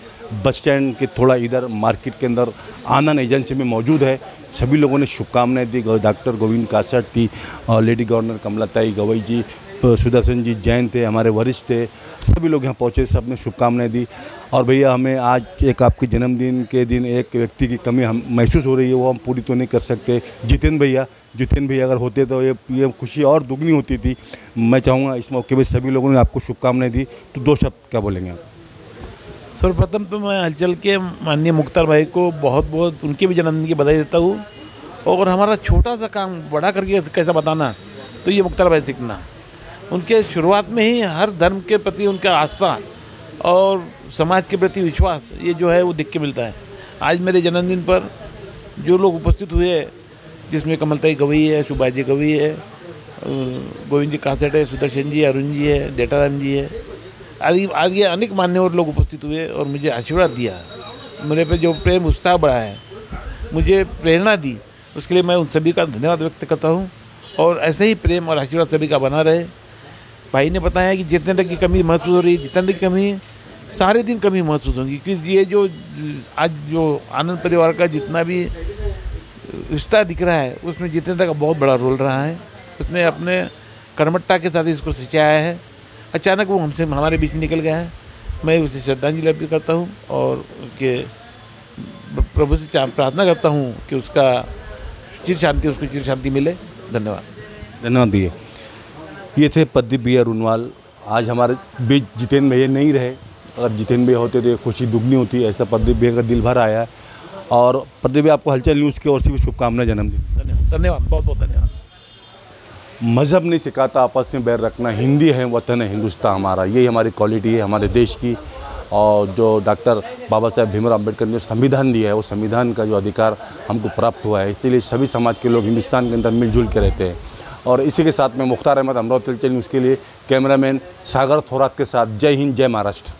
बस स्टैंड के थोड़ा इधर मार्केट के अंदर आनंद एजेंसी में मौजूद है. सभी लोगों ने शुभकामनाएं दी. डॉक्टर गोविंद कासट थी, लेडी गवर्नर कमलाताई गवई जी, सुदर्शन जी जैन थे, हमारे वरिष्ठ थे, सभी लोग यहाँ पहुँचे, सब ने शुभकामनाएं दी. और भैया हमें आज एक आपके जन्मदिन के दिन एक व्यक्ति की कमी हम महसूस हो रही है, वो हम पूरी तो नहीं कर सकते. जितेंद्र भैया अगर होते तो ये खुशी और दुगनी होती थी. मैं चाहूँगा इस मौके पर सभी लोगों ने आपको शुभकामनाएं दी, तो 2 शब्द क्या बोलेंगे आप? सर्वप्रथम तो मैं हलचल के माननीय मुख्तार भाई को बहुत बहुत उनके भी जन्मदिन की बधाई देता हूँ. और हमारा छोटा सा काम बड़ा करके कैसा बताना, तो ये मुख्तार भाई सीखना. उनके शुरुआत में ही हर धर्म के प्रति उनका आस्था और समाज के प्रति विश्वास, ये जो है वो दिख के मिलता है. आज मेरे जन्मदिन पर जो लोग उपस्थित हुए, जिसमें कमलताई गवई है, सुभाष जी गवई है, गोविंद जी कासट है, सुदर्शन जी, अरुण जी है, डेटाराम जी है, आगे अनेक मान्यवर लोग उपस्थित हुए और मुझे आशीर्वाद दिया. मेरे पे जो प्रेम उत्साह बढ़ा है, मुझे प्रेरणा दी, उसके लिए मैं उन सभी का धन्यवाद व्यक्त करता हूँ. और ऐसे ही प्रेम और आशीर्वाद सभी का बना रहे. भाई ने बताया कि जितेंद्र की कमी महसूस हो रही है, जितेंद्र की कमी सारे दिन कमी महसूस होगी, क्योंकि ये जो आज जो आनंद परिवार का जितना भी रिश्ता दिख रहा है, उसमें जितेंद्र का बहुत बड़ा रोल रहा है. उसने अपने कर्मठता के साथ इसको सिंचाया है. अचानक वो हमसे हमारे बीच निकल गया है. मैं उसे श्रद्धांजलि अर्पित करता हूँ और उसके प्रभु से प्रार्थना करता हूँ कि उसका उसको चिर शांति मिले. धन्यवाद. धन्यवाद भैया. ये थे प्रदीप भैया रूनवाल. आज हमारे बीच जितेंद्र भैया नहीं रहे. अगर जितेंद्र भैया होते तो खुशी दुगनी होती. ऐसा प्रदीप भैया का दिल भर आया है. और प्रदीप भैया आपको हलचल न्यूज़ की ओर से भी शुभकामनाएं जन्मदिन. धन्यवाद, बहुत बहुत धन्यवाद. मज़हब नहीं सिखाता आपस में बैर रखना. हिंदी है, वतन है हिंदुस्तान हमारा. यही हमारी क्वालिटी है हमारे देश की. और जो डॉक्टर बाबा साहेब भीमराव अम्बेडकर ने संविधान दिया है, वो संविधान का जो अधिकार हमको प्राप्त हुआ है, इसलिए सभी समाज के लोग हिंदुस्तान के अंदर मिलजुल के रहते हैं. और इसी के साथ में मुख्तार अहमद, अमरावती न्यूज़ के लिए कैमरामैन सागर थोरात के साथ. जय हिंद, जय महाराष्ट्र.